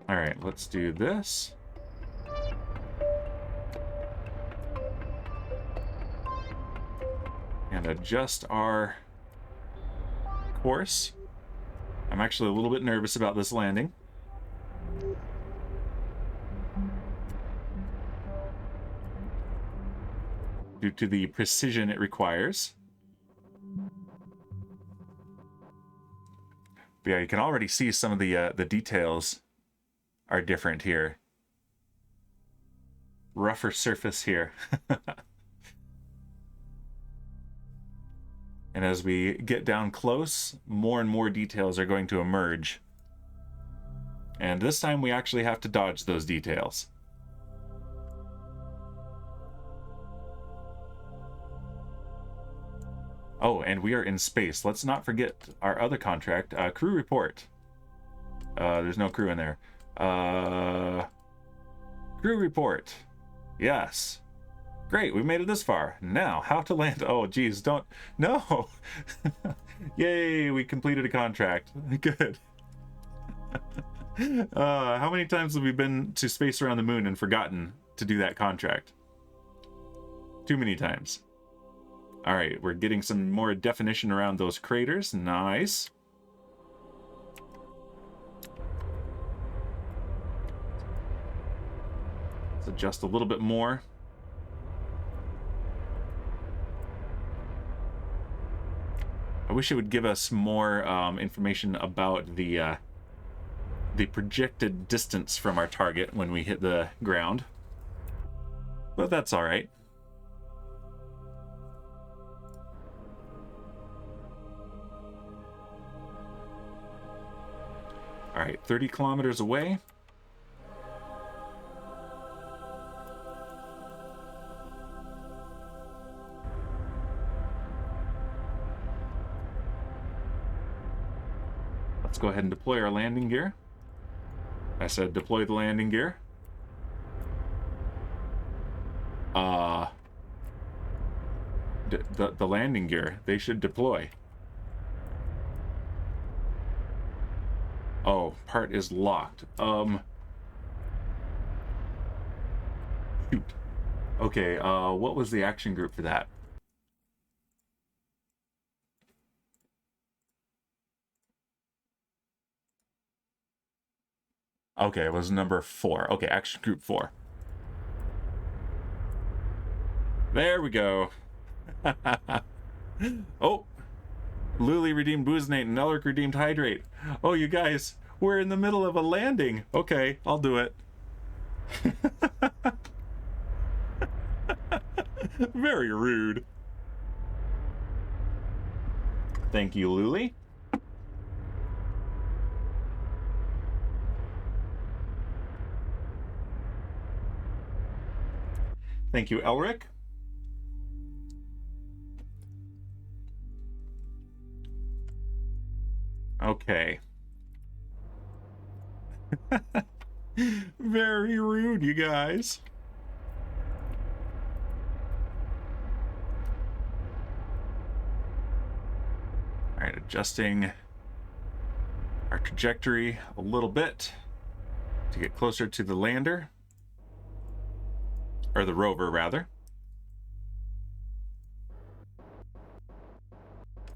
All right, let's do this. And adjust our course. I'm actually a little bit nervous about this landing. Due to the precision it requires. But yeah, you can already see some of the details are different here. Rougher surface here. And as we get down close, more and more details are going to emerge. And this time we actually have to dodge those details. Oh, and we are in space. Let's not forget our other contract. Crew report. There's no crew in there. Crew report. Yes. Great, we made it this far. Now, how to land... Oh, geez, don't... No! Yay, we completed a contract. Good. How many times have we been to space around the moon and forgotten to do that contract? Too many times. All right, we're getting some more definition around those craters. Nice. Let's adjust a little bit more. I wish it would give us more information about the projected distance from our target when we hit the ground. But that's all right. All right, 30 kilometers away. go ahead and deploy our landing gear. I said deploy the landing gear. The landing gear, they should deploy. Oh, part is locked. Shoot. Okay, what was the action group for that? Okay, it was number 4. Okay, action group 4. There we go. Oh, Luli redeemed Booznate and Elric redeemed Hydrate. Oh, you guys, we're in the middle of a landing. Okay, I'll do it. Very rude. Thank you, Luli. Thank you, Elric. Okay. Very rude, you guys. All right, adjusting our trajectory a little bit to get closer to the lander. Or the rover, rather.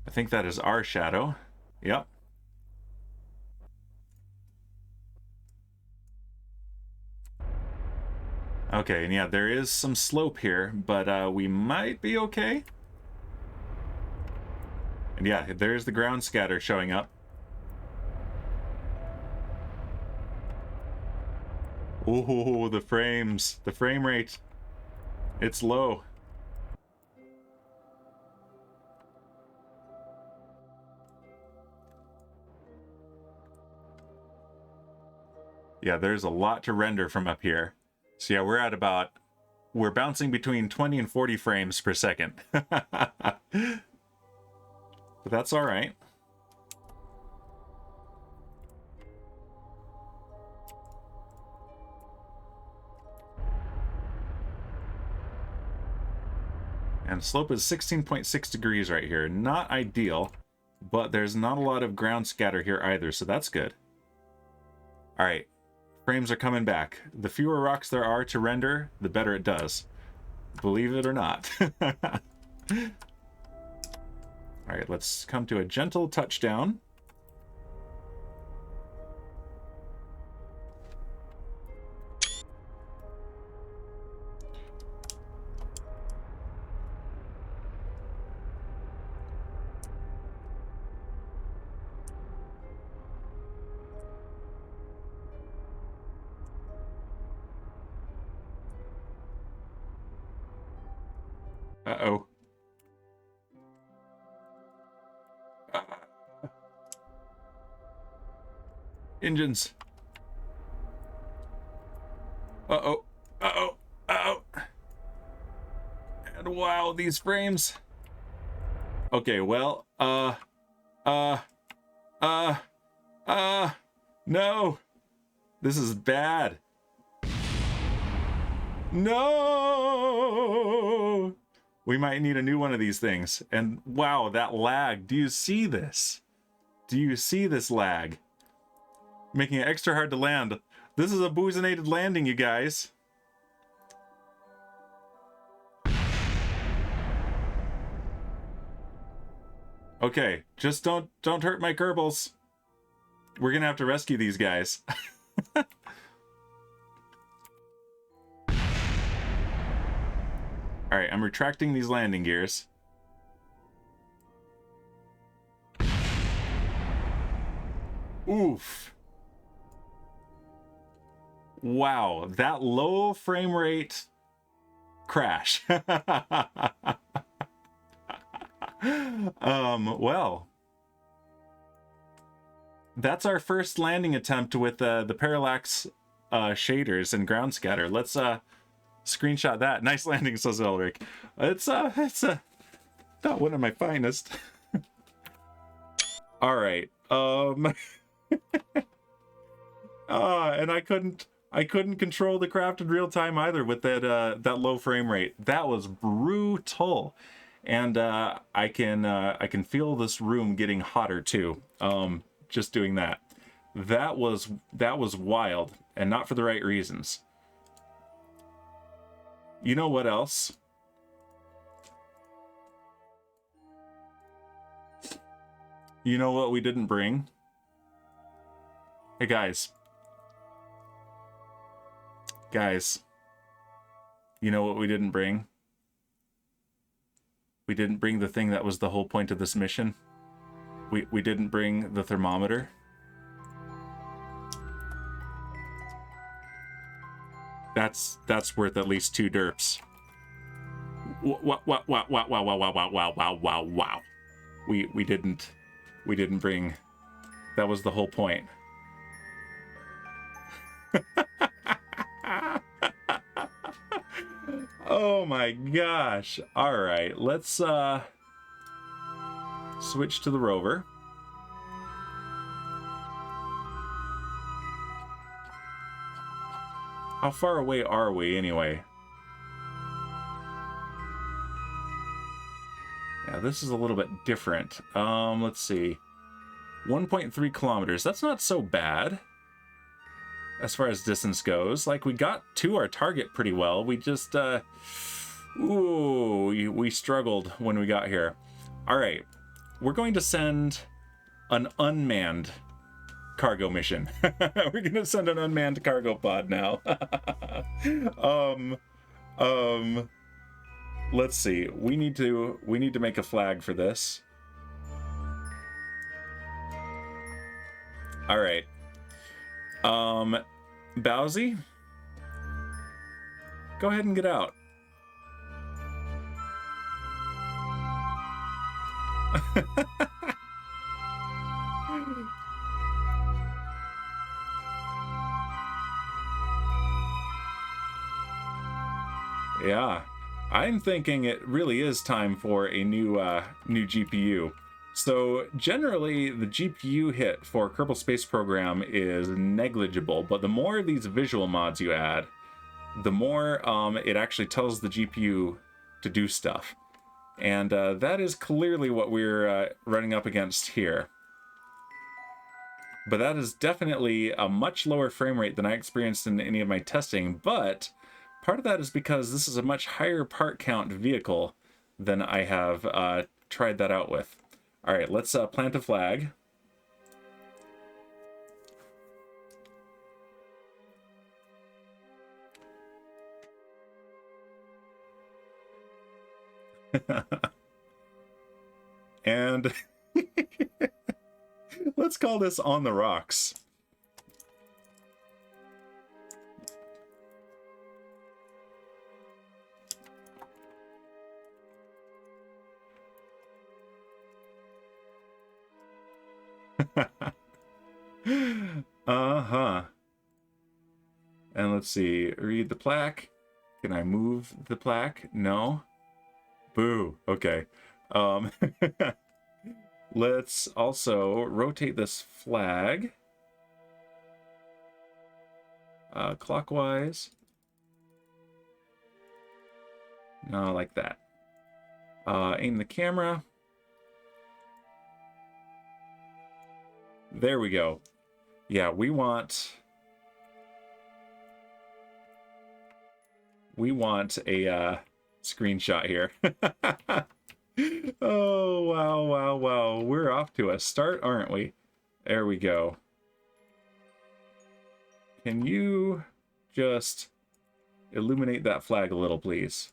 I think that is our shadow. Yep. Okay, and yeah, there is some slope here, but we might be okay. And yeah, there's the ground scatter showing up. Oh, the frames, the frame rate. It's low. Yeah, there's a lot to render from up here. So yeah, we're bouncing between 20 and 40 frames per second. But that's all right. And slope is 16.6 degrees right here. Not ideal, but there's not a lot of ground scatter here either, so that's good. All right, frames are coming back. The fewer rocks there are to render, the better it does. Believe it or not. All right, let's come to a gentle touchdown. Uh-oh. Engines. Uh-oh. Uh-oh. Uh-oh. And wow, these frames. Okay, well, no. This is bad. No! We might need a new one of these things. And wow, that lag. Do you see this? Do you see this lag? Making it extra hard to land. This is a boozinated landing, you guys. Okay, just don't hurt my Kerbals. We're gonna have to rescue these guys. All right, I'm retracting these landing gears. Oof. Wow, that low frame rate crash. Well, that's our first landing attempt with the Parallax shaders and ground scatter. Let's screenshot that. Nice landing, says Elric. It's not one of my finest. All right. And I couldn't control the craft in real time either with that low frame rate. That was brutal. And I can feel this room getting hotter too. Just doing that. That was wild, and not for the right reasons. You know what else? You know what we didn't bring? Hey guys. Guys. You know what we didn't bring? We didn't bring the thing that was the whole point of this mission. We didn't bring the thermometer. That's worth at least 2 derps. Wow. We didn't bring. That was the whole point. Oh my gosh. All right, let's switch to the rover. How far away are we anyway? Yeah, this is a little bit different. Let's see. 1.3 kilometers. That's not so bad as far as distance goes. Like, we got to our target pretty well. We just, we struggled when we got here. All right, we're going to send an unmanned cargo mission. We're gonna send an unmanned cargo pod now. Let's see. We need to make a flag for this. All right. Bowsy, go ahead and get out. Yeah, I'm thinking it really is time for a new GPU. So generally, the GPU hit for Kerbal Space Program is negligible, but the more of these visual mods you add, the more it actually tells the GPU to do stuff. And that is clearly what we're running up against here. But that is definitely a much lower frame rate than I experienced in any of my testing, but part of that is because this is a much higher part count vehicle than I have tried that out with. All right, let's plant a flag. And let's call this On the Rocks. And let's see, read the plaque. Can I move the plaque? No. Boo. Okay. Let's also rotate this flag clockwise. No, like that. Aim the camera. There we go. Yeah, we want a screenshot here. Oh, wow. We're off to a start, aren't we? There we go. Can you just illuminate that flag a little, please?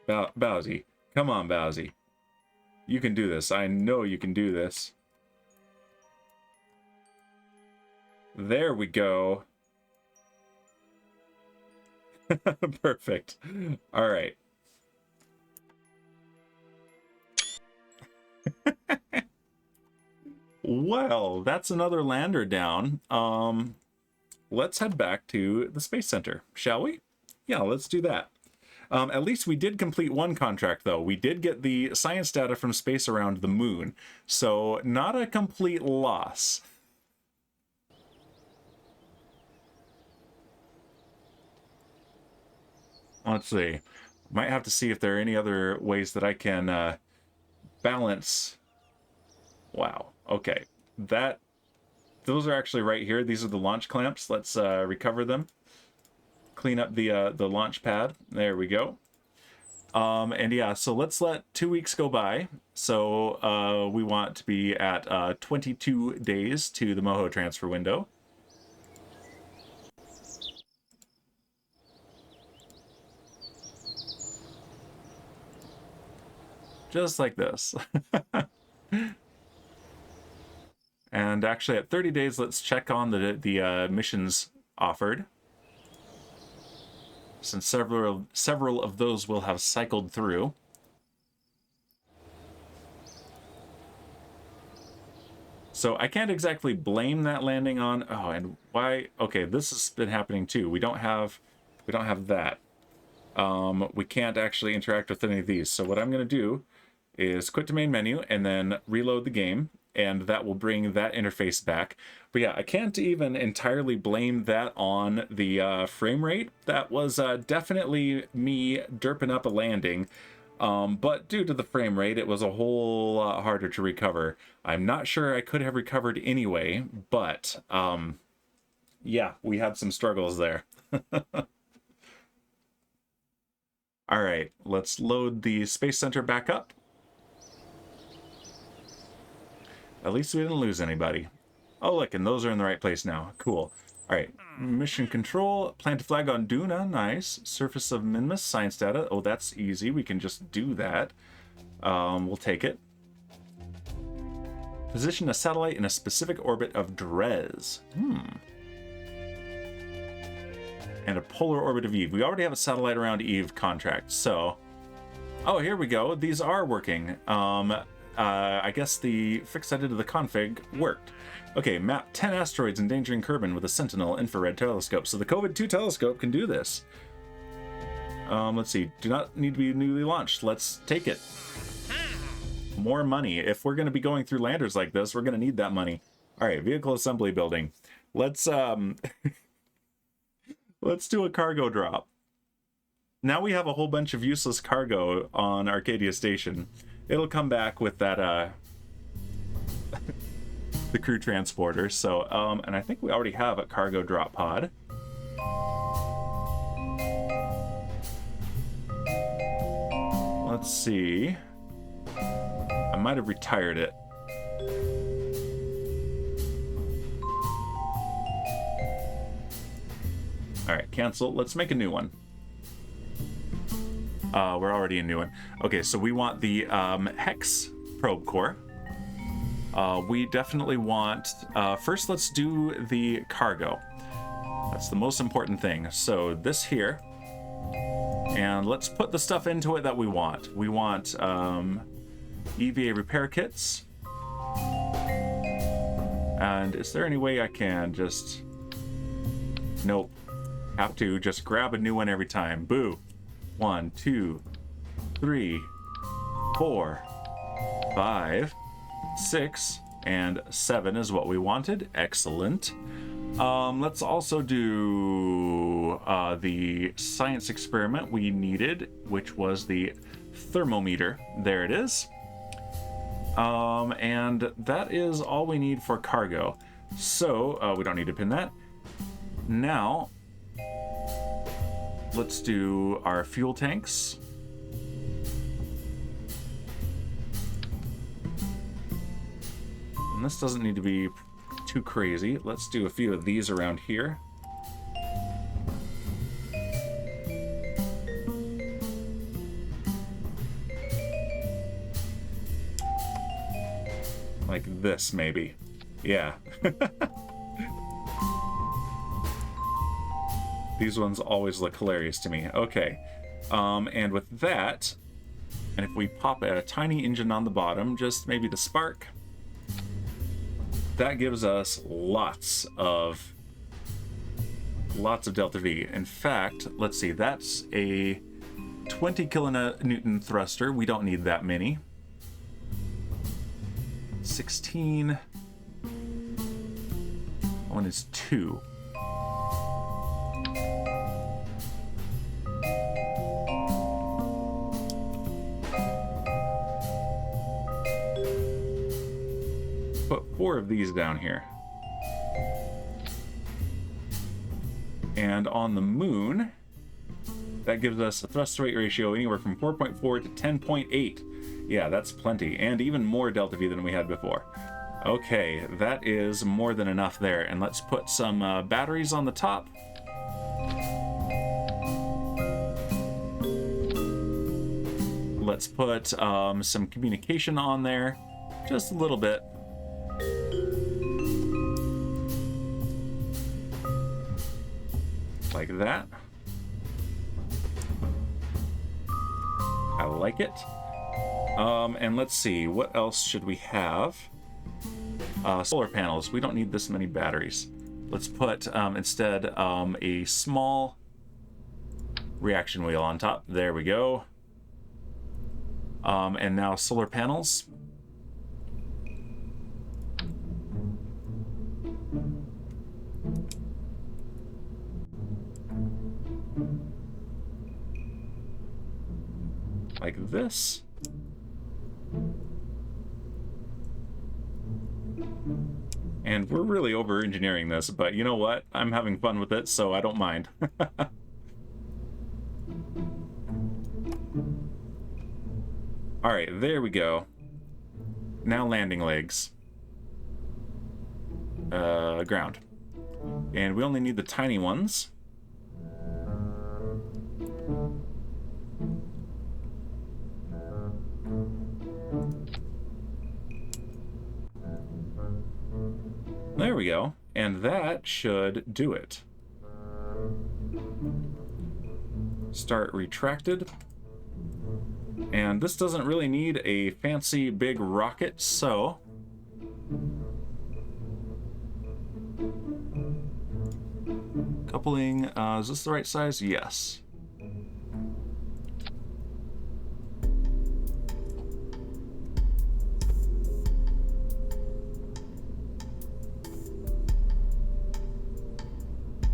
Bowsy. Come on, Bowsy. You can do this. I know you can do this. There we go. Perfect. All right. Well, that's another lander down. Let's head back to the Space Center, shall we? Yeah, let's do that. At least we did complete one contract, though. We did get the science data from space around the moon, so not a complete loss. Let's see. Might have to see if there are any other ways that I can balance. Wow. Okay. Those are actually right here. These are the launch clamps. Let's recover them. Clean up the launch pad. There we go. And yeah, so let's let 2 weeks go by. So we want to be at 22 days to the Moho transfer window. Just like this. And actually at 30 days, let's check on the missions offered, since several of those will have cycled through. So I can't exactly blame that landing on, oh, and why? Okay, this has been happening too. We don't have that. We can't actually interact with any of these. So what I'm going to do is quit to main menu and then reload the game, and that will bring that interface back. But yeah, I can't even entirely blame that on the frame rate. That was definitely me derping up a landing. But due to the frame rate, it was a whole lot harder to recover. I'm not sure I could have recovered anyway, but yeah, we had some struggles there. All right, let's load the Space Center back up. At least we didn't lose anybody. Oh, look, and those are in the right place now. Cool. All right, mission control, plant a flag on Duna, nice. Surface of Minmus, science data. Oh, that's easy. We can just do that. We'll take it. Position a satellite in a specific orbit of Drez. And a polar orbit of Eve. We already have a satellite around Eve contract, so... Oh, here we go. These are working. I guess the fix I did to the config worked. Okay, map 10 asteroids endangering Kerbal with a Sentinel infrared telescope. So the COVID-2 telescope can do this. Let's see. Do not need to be newly launched. Let's take it. More money. If we're going to be going through landers like this, we're going to need that money. All right, vehicle assembly building. Let's let's do a cargo drop. Now we have a whole bunch of useless cargo on Arcadia Station. It'll come back with that the crew transporter. So and I think we already have a cargo drop pod. Let's see. I might have retired it. All right, cancel. Let's make a new one. We're already a new one. Okay, so we want the Hex probe core. We definitely want... first, let's do the cargo. That's the most important thing. So this here. And let's put the stuff into it that we want. We want EVA repair kits. And is there any way I can just... Nope. Have to just grab a new one every time. Boo. 1, 2, 3, 4, 5, 6, and 7 is what we wanted. Excellent. Let's also do the science experiment we needed, which was the thermometer. There it is. And that is all we need for cargo. So we don't need to pin that. Now, let's do our fuel tanks. And this doesn't need to be too crazy. Let's do a few of these around here. Like this, maybe. Yeah. These ones always look hilarious to me. Okay. And with that, and if we pop a tiny engine on the bottom, just maybe the spark, that gives us lots of Delta V. In fact, let's see, that's a 20 kilonewton thruster. We don't need that many. 16. One is 2. Put 4 of these down here. And on the moon, that gives us a thrust to weight ratio anywhere from 4.4 to 10.8. Yeah, that's plenty, and even more delta V than we had before. Okay, that is more than enough there, and let's put some batteries on the top. Let's put some communication on there, just a little bit. Like that. I like it. And let's see, what else should we have? Solar panels. We don't need this many batteries. Let's put instead a small reaction wheel on top. There we go. And now solar panels. Like this. And we're really over-engineering this, but you know what? I'm having fun with it, so I don't mind. Alright, there we go. Now landing legs. Ground. And we only need the tiny ones. There we go. And that should do it. Start retracted. And this doesn't really need a fancy big rocket, so coupling, is this the right size? Yes.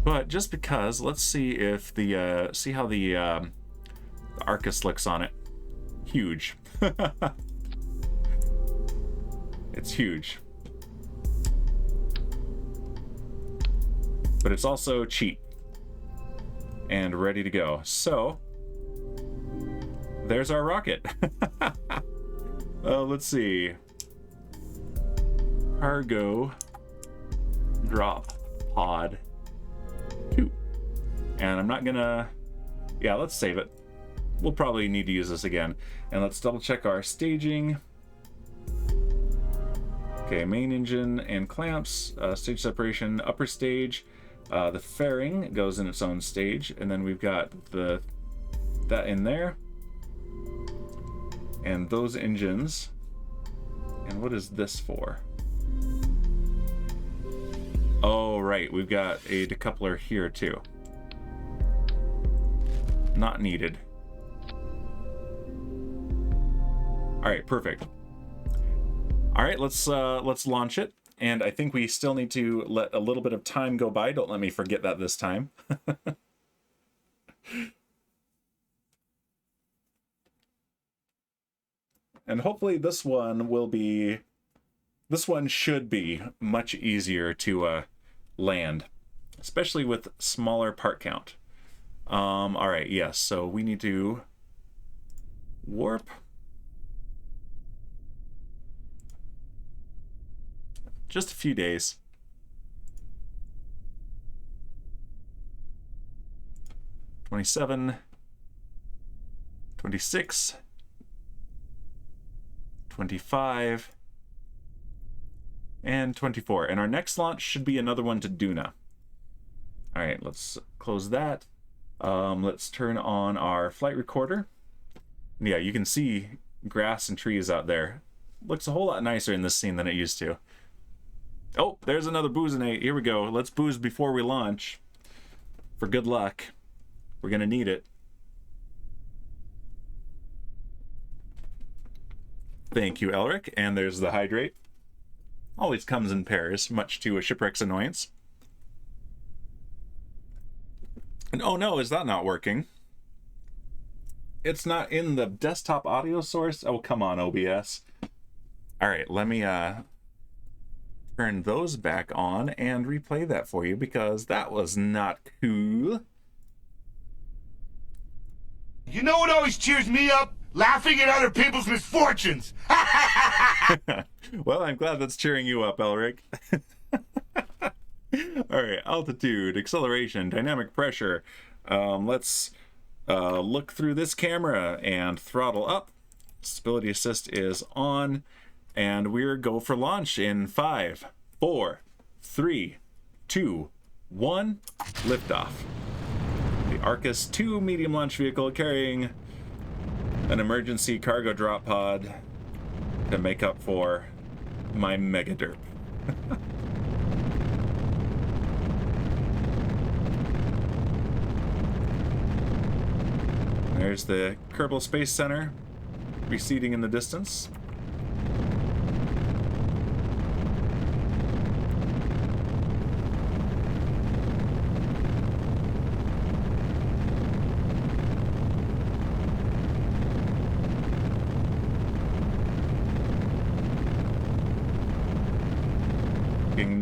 But just because, let's see if the see how the Arcus looks on it. Huge. It's huge. But it's also cheap and ready to go. So there's our rocket. Let's see. Cargo drop pod 2. And I'm not gonna, yeah, let's save it. We'll probably need to use this again. And let's double check our staging. Okay, main engine and clamps, stage separation, upper stage. The fairing goes in its own stage, and then we've got that in there. And those engines. And what is this for? Oh, right, we've got a decoupler here too. Not needed. All right, perfect. All right, let's launch it. And I think we still need to let a little bit of time go by. Don't let me forget that this time. And hopefully this one should be much easier to land, especially with smaller part count. All right, yes, so we need to warp. Just a few days. $27, $26, $25, and $24. And our next launch should be another one to Duna. All right, let's close that. Let's turn on our flight recorder. Yeah, you can see grass and trees out there. Looks a whole lot nicer in this scene than it used to. Oh, there's another boozinate. Here we go. Let's booze before we launch. For good luck. We're gonna need it. Thank you, Elric. And there's the hydrate. Always comes in pairs, much to a shipwreck's annoyance. And oh no, is that not working? It's not in the desktop audio source? Oh, come on, OBS. All right, let me turn those back on and replay that for you because that was not cool. You know what always cheers me up? Laughing at other people's misfortunes. Well, I'm glad that's cheering you up, Elric. All right, altitude, acceleration, dynamic pressure. Let's look through this camera and throttle up. Stability assist is on, and we're go for launch in 5, 4, 3, 2, 1. Liftoff. The Arcus 2 medium launch vehicle carrying an emergency cargo drop pod to make up for my mega derp. There's the Kerbal Space Center receding in the distance.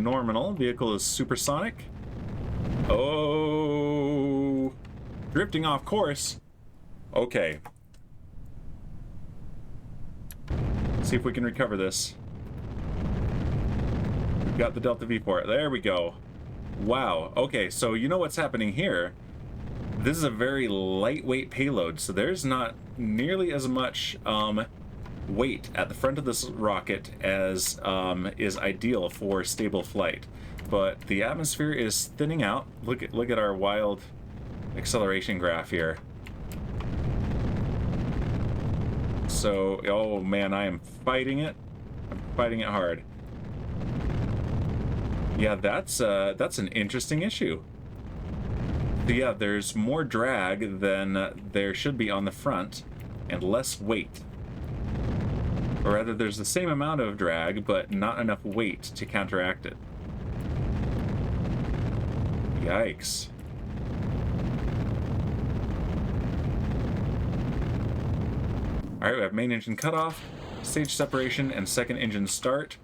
Nominal. Vehicle is supersonic. Oh, drifting off course. Okay. See if we can recover this. We've got the Delta V for it. There we go. Wow. Okay, so you know what's happening here. This is a very lightweight payload, so there's not nearly as much weight at the front of this rocket as is ideal for stable flight. But the atmosphere is thinning out. Look at our wild acceleration graph here. So, oh man, I am fighting it. I'm fighting it hard. Yeah, that's an interesting issue. So yeah, there's more drag than there should be on the front, and less weight. Or rather, there's the same amount of drag, but not enough weight to counteract it. Yikes. Alright, we have main engine cutoff, stage separation, and second engine start.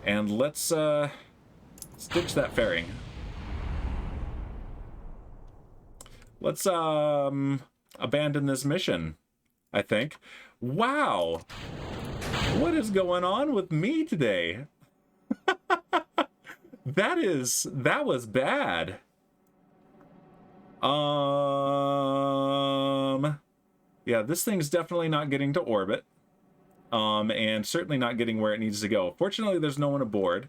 And let's ditch that fairing. Let's abandon this mission, I think. Wow! What is going on with me today? That was bad. Yeah, this thing's definitely not getting to orbit. And certainly not getting where it needs to go. Fortunately, there's no one aboard.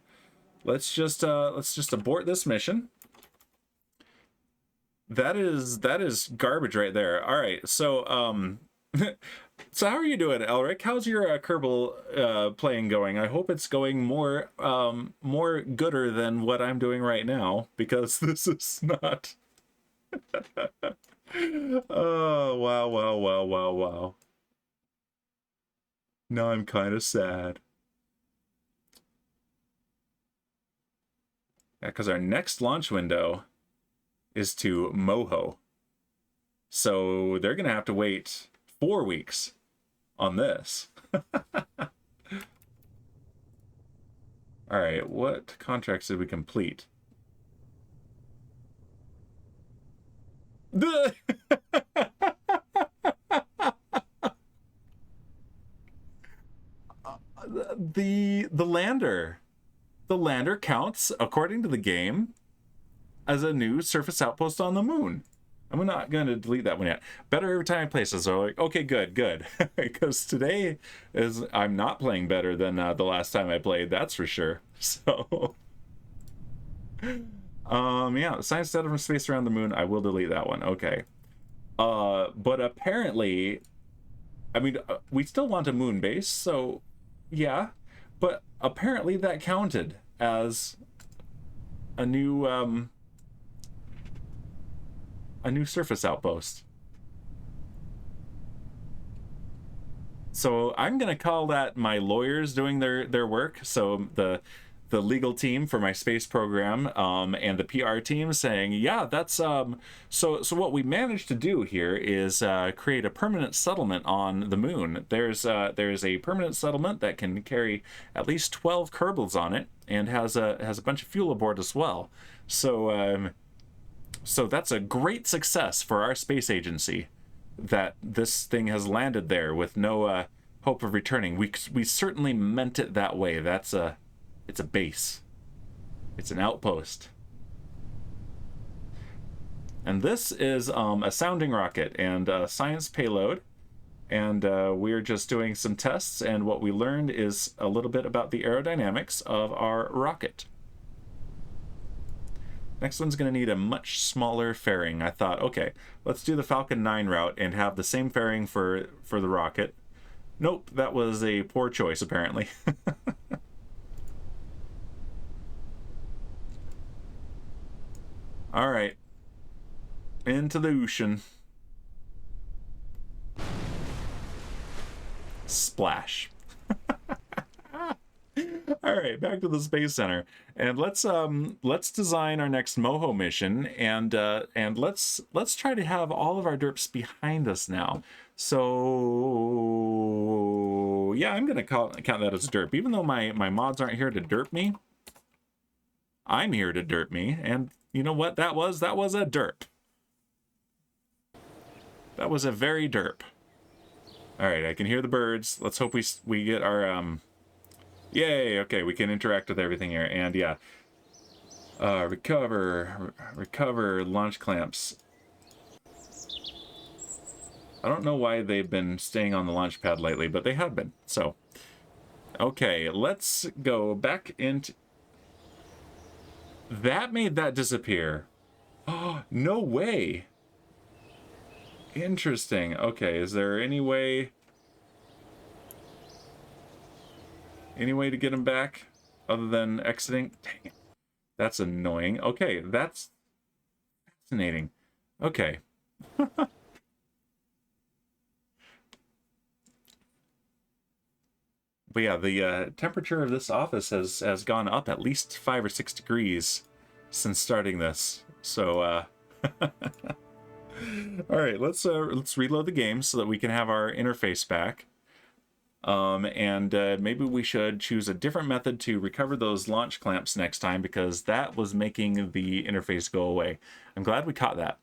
Let's just abort this mission. That is garbage right there. All right, so so how are you doing, Elric? How's your Kerbal playing going? I hope it's going more gooder than what I'm doing right now, because this is not. Oh wow. Now I'm kind of sad. Yeah, because our next launch window is to Moho. So they're gonna have to wait 4 weeks on this. All right, what contracts did we complete? The lander. The lander counts, according to the game, as a new surface outpost on the moon. I'm not going to delete that one yet. Better every time I play this. So like, okay, good. Because today I'm not playing better than the last time I played, that's for sure. So, yeah, science data from space around the moon. I will delete that one. Okay. But apparently, I mean, we still want a moon base, so yeah. But apparently that counted as a new surface outpost. So I'm gonna call that my lawyers doing their work. So the legal team for my space program, and the PR team saying, yeah, that's so what we managed to do here is create a permanent settlement on the moon. There's a permanent settlement that can carry at least 12 Kerbals on it and has a bunch of fuel aboard as well. So so that's a great success for our space agency, that this thing has landed there with no hope of returning. We certainly meant it that way. It's a base. It's an outpost. And this is a sounding rocket and a science payload. And we're just doing some tests, and what we learned is a little bit about the aerodynamics of our rocket. Next one's going to need a much smaller fairing. I thought, okay, let's do the Falcon 9 route and have the same fairing for the rocket. Nope, that was a poor choice, apparently. All right, into the ocean. Splash. All right, back to the Space Center, and let's design our next Moho mission, and let's try to have all of our derps behind us now. So yeah, I'm gonna count that as a derp, even though my mods aren't here to derp me. I'm here to derp me, and you know what that was? That was a derp. That was a very derp. All right, I can hear the birds. Let's hope we get our yay, okay, we can interact with everything here. And yeah, recover launch clamps. I don't know why they've been staying on the launch pad lately, but they have been. So okay, let's go back into that. Made that disappear. Oh, no way. Interesting. Okay, is there any way to get him back other than exiting? Dang it. That's annoying. Okay, that's fascinating. Okay. But yeah, the temperature of this office has gone up at least 5 or 6 degrees since starting this. So all right, let's reload the game so that we can have our interface back. And maybe we should choose a different method to recover those launch clamps next time, because that was making the interface go away. I'm glad we caught that.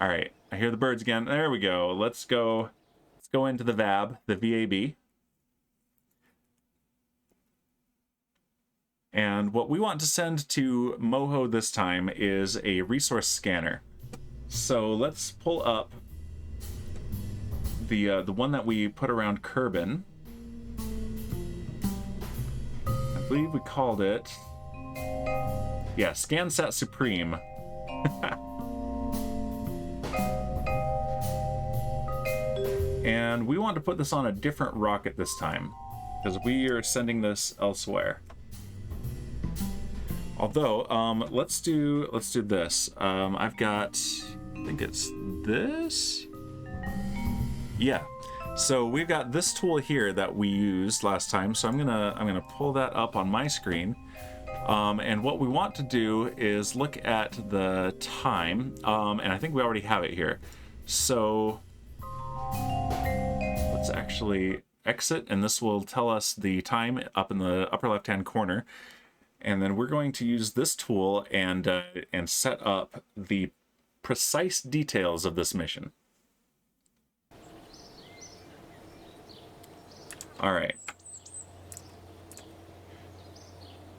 All right, I hear the birds again. There we go. Let's go into the VAB, the VAB. And what we want to send to Moho this time is a resource scanner. So let's pull up the one that we put around Kerbin. I believe we called it, yeah, ScanSat Supreme. And we want to put this on a different rocket this time, because we are sending this elsewhere. Although, let's do this. I've got, I think it's this. Yeah. So we've got this tool here that we used last time. So I'm gonna pull that up on my screen. And what we want to do is look at the time. And I think we already have it here. So let's actually exit, and this will tell us the time up in the upper left-hand corner. And then we're going to use this tool and set up the precise details of this mission. All right.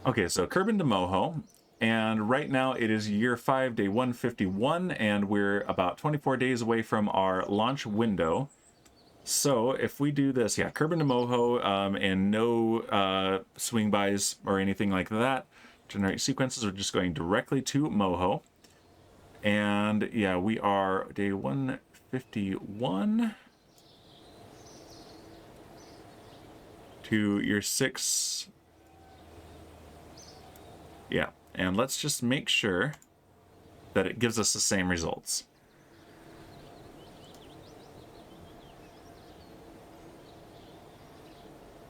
Okay, so Kerbin to Moho, and right now it is year 5, day 151, and we're about 24 days away from our launch window. So if we do this, yeah, Kerbin to Moho, and no swing bys or anything like that, generate sequences, we're just going directly to Moho. And yeah, we are day 151 to year 6. Yeah, and let's just make sure that it gives us the same results.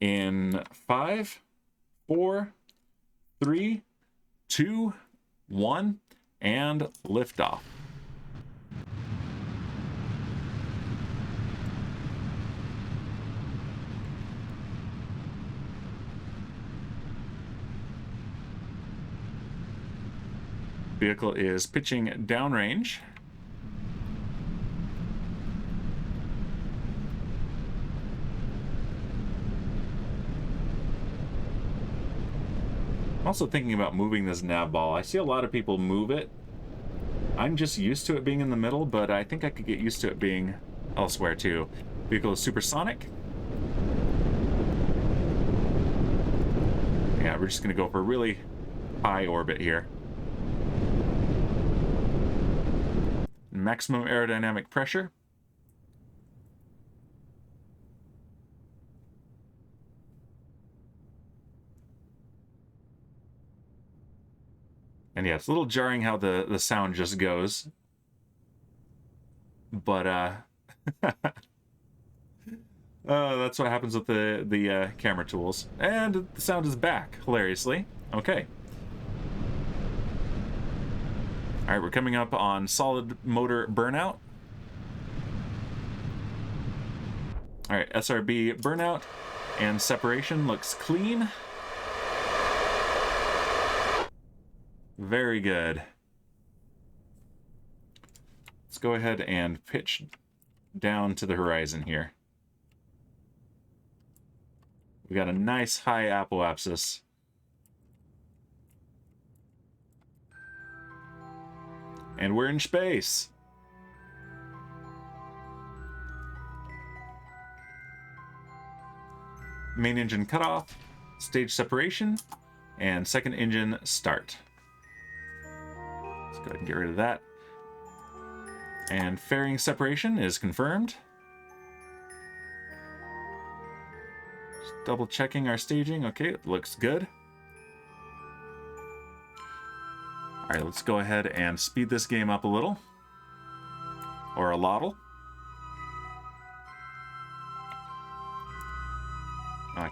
in 5, 4, 3, 2, 1, and lift off. Vehicle is pitching downrange. I'm also thinking about moving this nav ball. I see a lot of people move it. I'm just used to it being in the middle, but I think I could get used to it being elsewhere too. Vehicle is supersonic. Yeah, we're just going to go for a really high orbit here. Maximum aerodynamic pressure. And yeah, it's a little jarring how the sound just goes. But that's what happens with the camera tools. And the sound is back, hilariously. Okay. All right, we're coming up on solid motor burnout. All right, SRB burnout and separation looks clean. Very good. Let's go ahead and pitch down to the horizon here. We got a nice high apoapsis. And we're in space. Main engine cutoff, stage separation, and second engine start. Let's go ahead and get rid of that. And fairing separation is confirmed. Just double checking our staging. Okay, it looks good. All right, let's go ahead and speed this game up a little. Or a lottle.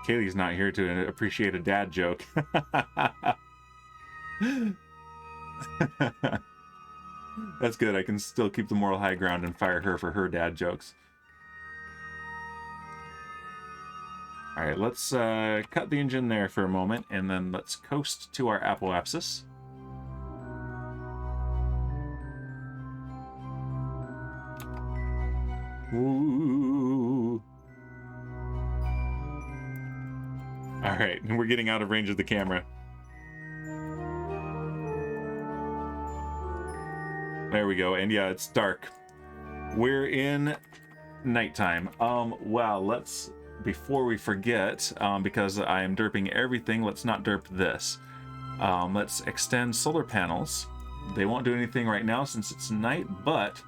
Kaylee's not here to appreciate a dad joke. That's good. I can still keep the moral high ground and fire her for her dad jokes. All right, let's cut the engine there for a moment, and then let's coast to our apoapsis. Ooh. All right, and we're getting out of range of the camera. There we go, and yeah, it's dark. We're in nighttime. Wow, let's, before we forget, because I am derping everything, let's not derp this. Let's extend solar panels. They won't do anything right now since it's night, but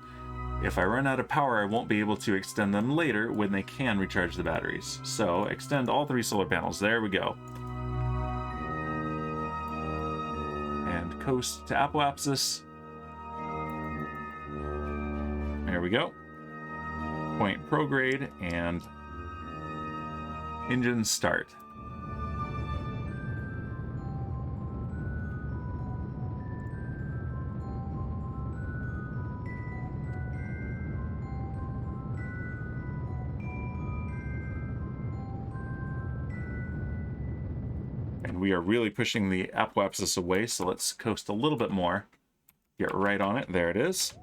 if I run out of power, I won't be able to extend them later when they can recharge the batteries. So extend all 3 solar panels. There we go. And coast to apoapsis. There we go. Point prograde and engine start. And we are really pushing the apoapsis away, so let's coast a little bit more. Get right on it. There it is.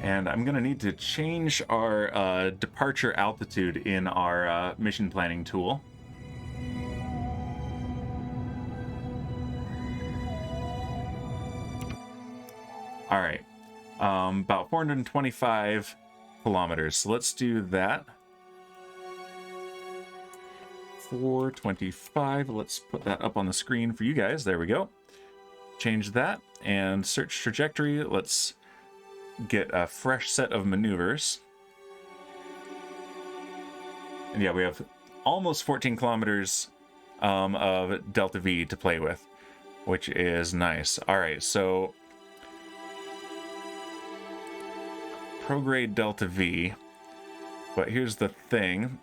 And I'm going to need to change our departure altitude in our mission planning tool. All right, about 425 kilometers. So let's do that. 425. Let's put that up on the screen for you guys. There we go. Change that and search trajectory. Let's get a fresh set of maneuvers. And yeah, we have almost 14 kilometers of delta V to play with, which is nice. All right, so prograde delta V, but here's the thing.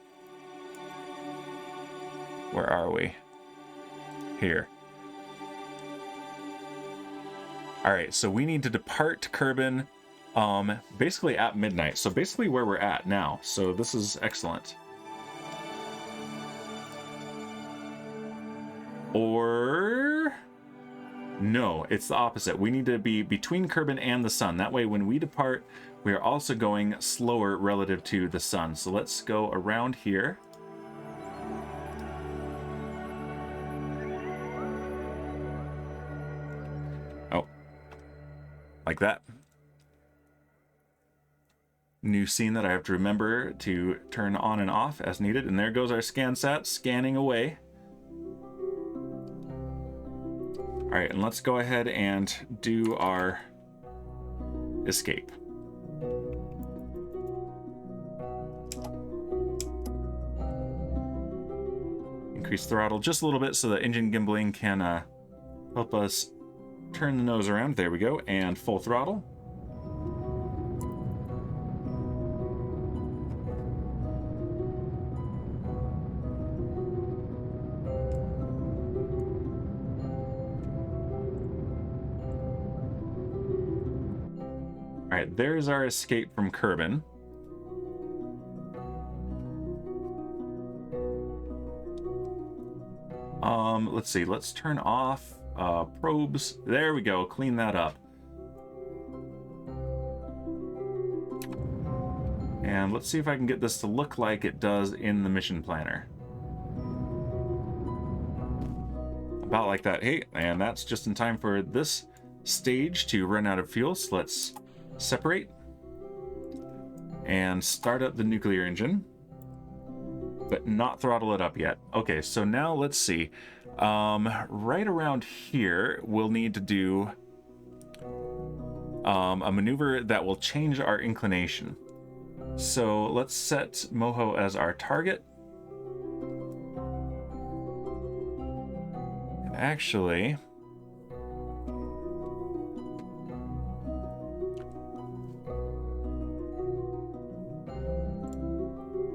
Where are we? Here. All right, so we need to depart Kerbin basically at midnight. So basically where we're at now. So this is excellent. Or no, it's the opposite. We need to be between Kerbin and the sun. That way when we depart, we are also going slower relative to the sun. So let's go around here. Oh, like that. New scene that I have to remember to turn on and off as needed. And there goes our ScanSat scanning away. All right, and let's go ahead and do our escape. Increase throttle just a little bit so the engine gimbaling can help us turn the nose around. There we go, and full throttle. All right, there's our escape from Kerbin. Let's see, let's turn off probes. There we go, clean that up. And let's see if I can get this to look like it does in the mission planner. About like that. Hey, and that's just in time for this stage to run out of fuel, so let's separate and start up the nuclear engine, but not throttle it up yet. Okay, so now let's see. Right around here, we'll need to do a maneuver that will change our inclination. So let's set Moho as our target. And actually,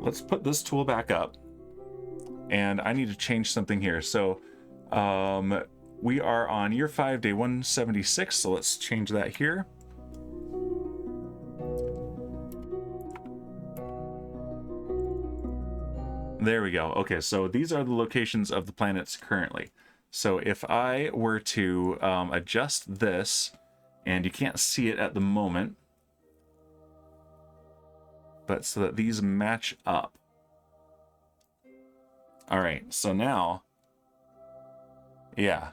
let's put this tool back up, and I need to change something here. So we are on year 5, day 176, so let's change that here. There we go. Okay, so these are the locations of the planets currently. So if I were to adjust this, and you can't see it at the moment, but so that these match up. All right, so now, yeah,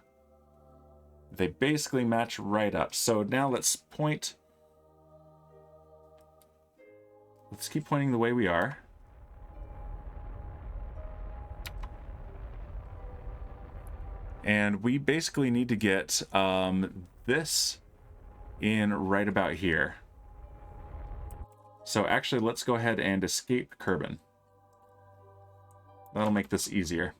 they basically match right up. So now let's point, let's keep pointing the way we are. And we basically need to get this in right about here. So actually, let's go ahead and escape Kerbin. That'll make this easier.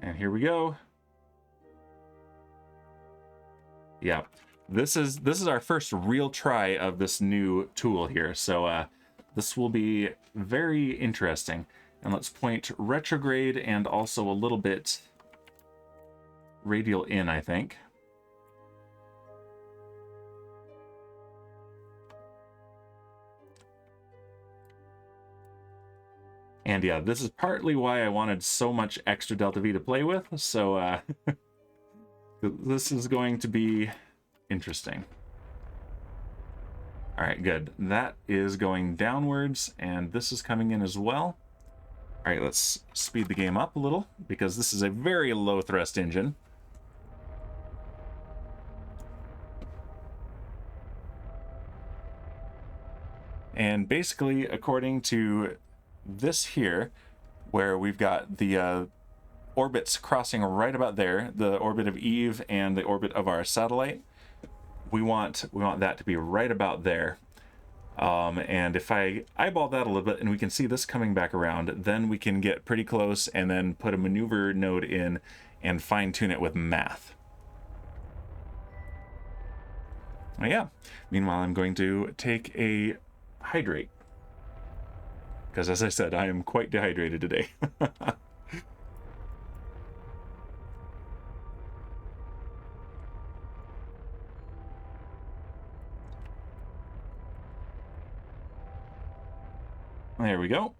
And here we go. Yeah, this is our first real try of this new tool here. So this will be very interesting. And let's point retrograde and also a little bit radial in, I think. And yeah, this is partly why I wanted so much extra delta V to play with. So this is going to be interesting. All right, good. That is going downwards, and this is coming in as well. All right, let's speed the game up a little, because this is a very low thrust engine. And basically, according to this here, where we've got the orbits crossing right about there, the orbit of Eve and the orbit of our satellite, we want that to be right about there. And if I eyeball that a little bit and we can see this coming back around, then we can get pretty close and then put a maneuver node in and fine tune it with math. Oh, yeah. Meanwhile, I'm going to take a hydrate. Because as I said, I am quite dehydrated today. There we go.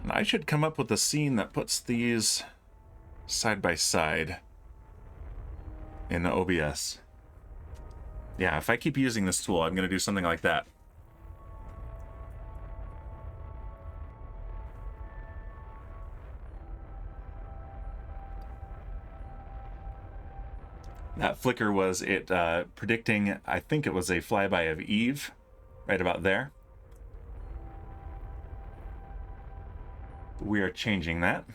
And I should come up with a scene that puts these side by side in the OBS. Yeah, if I keep using this tool, I'm going to do something like that. That flicker was it predicting, I think it was a flyby of Eve, right about there. We are changing that.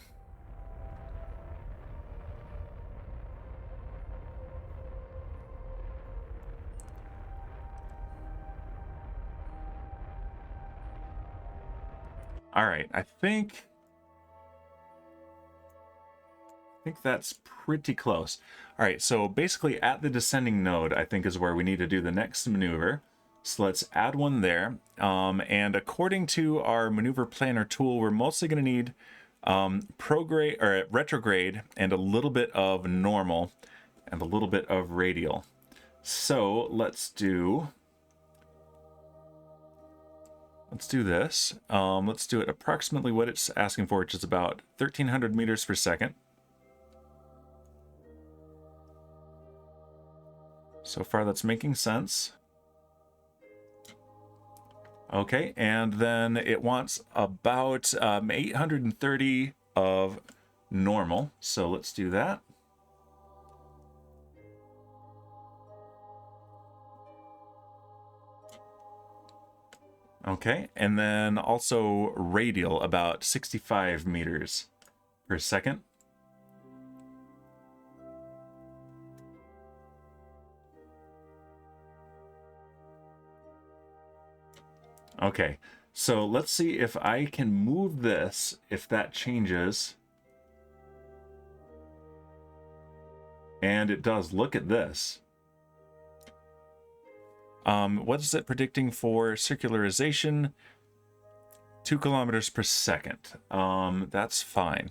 All right, I think that's pretty close. All right, so basically at the descending node, I think is where we need to do the next maneuver. So let's add one there. And according to our maneuver planner tool, we're mostly going to need prograde or retrograde and a little bit of normal and a little bit of radial. So let's do this. Let's do it approximately what it's asking for, which is about 1,300 meters per second. So far, that's making sense. Okay, and then it wants about 830 of normal. So let's do that. Okay, and then also radial, about 65 meters per second. Okay, so let's see if I can move this, if that changes. And it does. Look at this. What is it predicting for circularization? 2 kilometers per second. That's fine.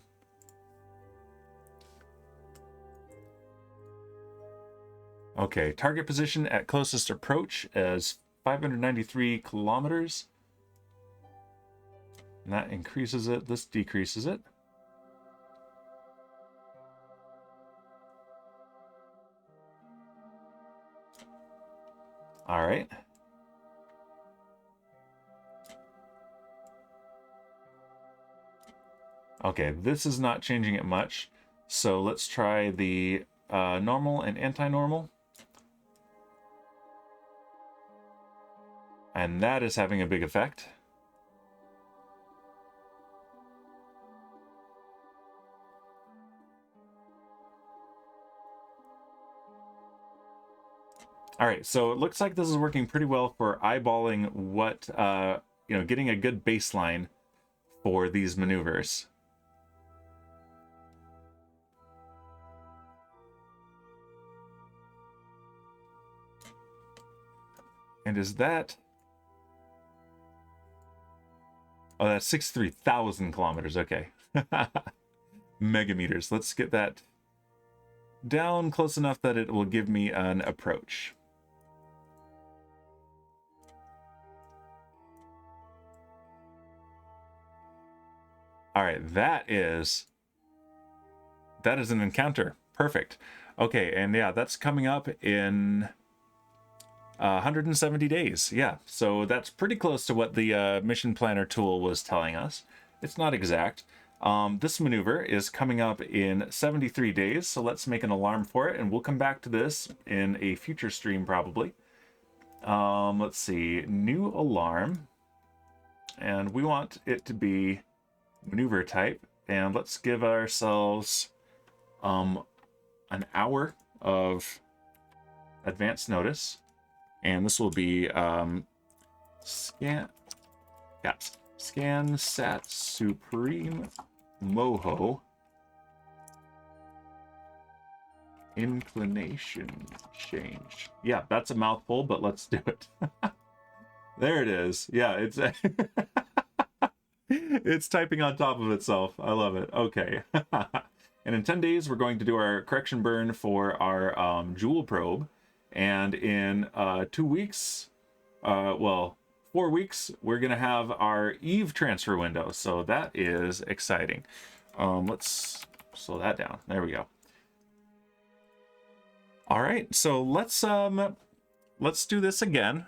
Okay, target position at closest approach is 593 kilometers. And that increases it. This decreases it. All right. Okay, this is not changing it much. So let's try the normal and anti-normal. And that is having a big effect. All right, so it looks like this is working pretty well for eyeballing what, getting a good baseline for these maneuvers. And is that... Oh, that's 63,000 kilometers. Okay. Megameters. Let's get that down close enough that it will give me an approach. All right, that is an encounter. Perfect. Okay, and yeah, that's coming up in 170 days. Yeah, so that's pretty close to what the mission planner tool was telling us. It's not exact. This maneuver is coming up in 73 days, so let's make an alarm for it, and we'll come back to this in a future stream probably. Let's see, new alarm, and we want it to be maneuver type and let's give ourselves an hour of advance notice, and this will be ScanSat Supreme Moho inclination change. Yeah, that's a mouthful, but let's do it. There it is. Yeah, it's it's typing on top of itself. I love it. Okay. And in 10 days, we're going to do our correction burn for our Joule probe. And in 2 weeks, well, 4 weeks, we're going to have our Eve transfer window. So that is exciting. Let's slow that down. There we go. All right, so let's do this again.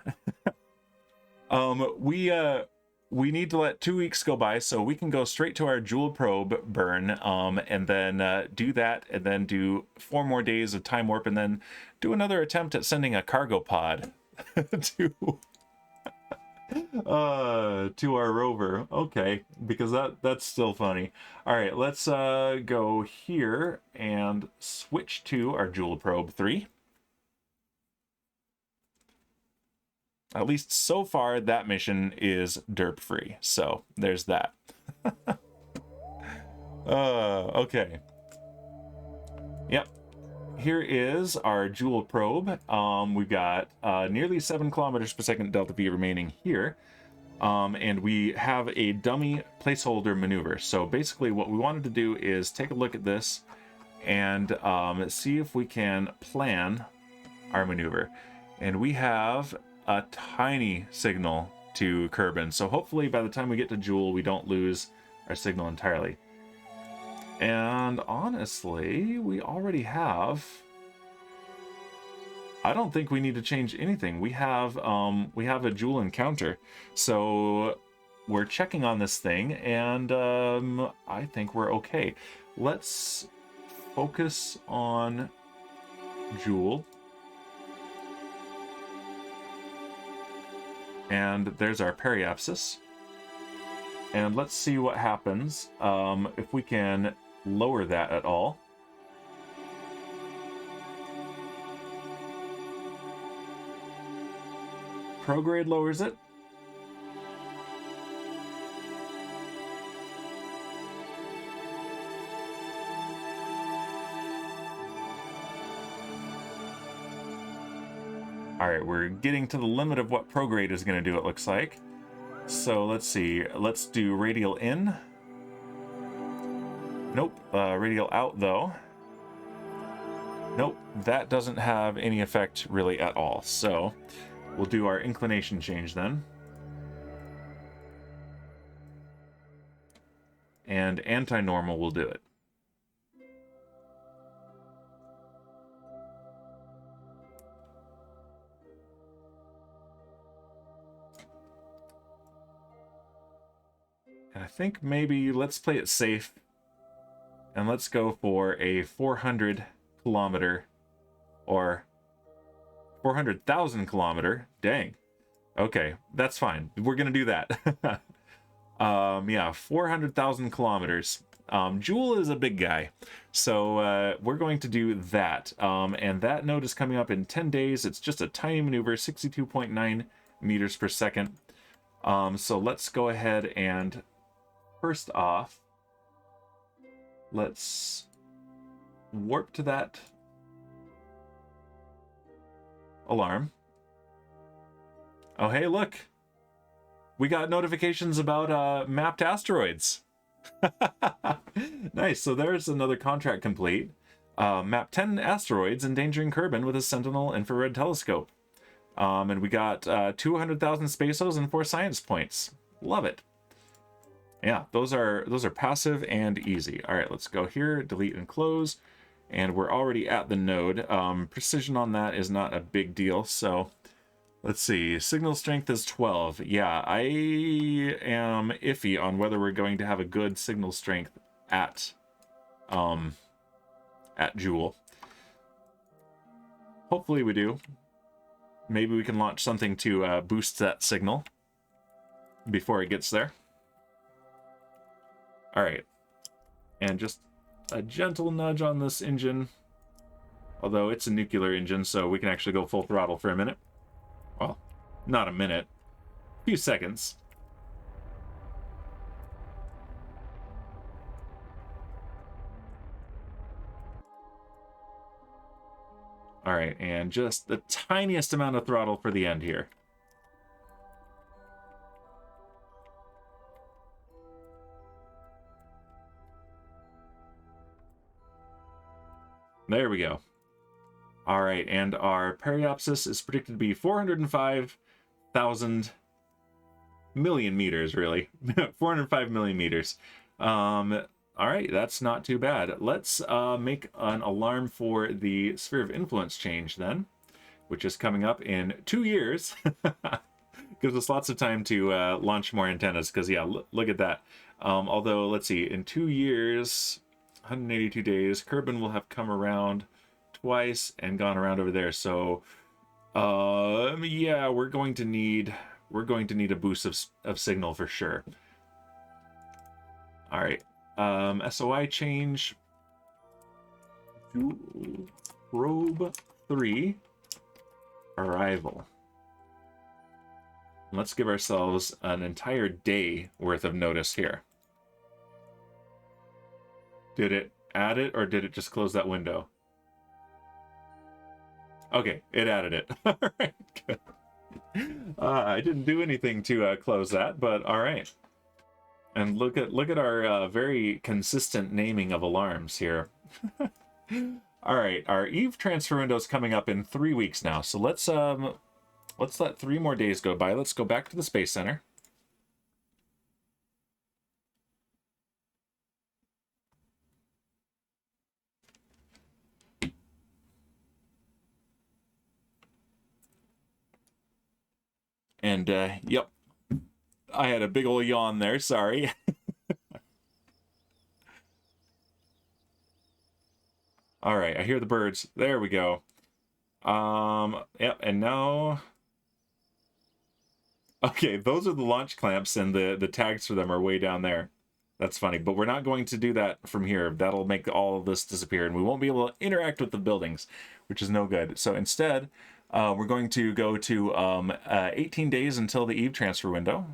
We need to let 2 weeks go by so we can go straight to our Joule probe burn, and then do that, and then do 4 more days of time warp, and then do another attempt at sending a cargo pod to our rover. Okay, because that's still funny. All right, let's go here and switch to our Joule probe 3. At least so far, that mission is derp free. So there's that. Okay. Yep. Here is our Joule probe. We've got nearly 7 kilometers per second delta V remaining here. And we have a dummy placeholder maneuver. So basically what we wanted to do is take a look at this and see if we can plan our maneuver. And we have a tiny signal to Kerbal, so hopefully by the time we get to Joule, we don't lose our signal entirely. And honestly, we already have... I don't think we need to change anything. We have a Joule encounter, so we're checking on this thing, and I think we're okay. Let's focus on Joule. And there's our periapsis. And let's see what happens if we can lower that at all. Prograde lowers it. All right, we're getting to the limit of what prograde is going to do, it looks like. So let's see. Let's do radial in. Nope. Radial out, though. Nope. That doesn't have any effect really at all. So we'll do our inclination change then. And anti-normal will do it. And I think maybe let's play it safe. And let's go for a 400 kilometer or 400,000 kilometer. Dang. Okay, that's fine. We're going to do that. Yeah, 400,000 kilometers. Joule is a big guy. So we're going to do that. And that node is coming up in 10 days. It's just a tiny maneuver, 62.9 meters per second. So let's go ahead and first off, let's warp to that alarm. Oh, hey, look. We got notifications about mapped asteroids. Nice. So there's another contract complete. Map 10 asteroids endangering Kerbal with a Sentinel infrared telescope. And we got 200,000 spaceos and 4 science points. Love it. Yeah, those are passive and easy. All right, let's go here, delete and close. And we're already at the node. Precision on that is not a big deal. So let's see, signal strength is 12. Yeah, I am iffy on whether we're going to have a good signal strength at Joule. Hopefully we do. Maybe we can launch something to boost that signal before it gets there. All right. And just a gentle nudge on this engine. Although it's a nuclear engine, so we can actually go full throttle for a minute. Well, not a minute. A few seconds. All right, and just the tiniest amount of throttle for the end here. There we go. All right, and our periapsis is predicted to be 405,000 million meters, really. 405 million meters. All right, that's not too bad. Let's make an alarm for the sphere of influence change then, which is coming up in 2 years. Gives us lots of time to launch more antennas, because, yeah, look at that. Although, let's see, in 2 years, 182 days, Kerbal will have come around twice and gone around over there. So, yeah, we're going to need a boost of signal for sure. All right. SOI change to probe 3 arrival. Let's give ourselves an entire day worth of notice here. Did it add it, or did it just close that window? Okay, it added it. All right, good. I didn't do anything to close that, but all right. And look at our very consistent naming of alarms here. All right, our Eve transfer window is coming up in 3 weeks now. So let's let 3 more days go by. Let's go back to the Space Center. And yep, I had a big ol' yawn there, sorry. All right, I hear the birds. There we go. Yep, and now... Okay, those are the launch clamps, and the tags for them are way down there. That's funny, but we're not going to do that from here. That'll make all of this disappear, and we won't be able to interact with the buildings, which is no good. So instead, we're going to go to 18 days until the Eve transfer window.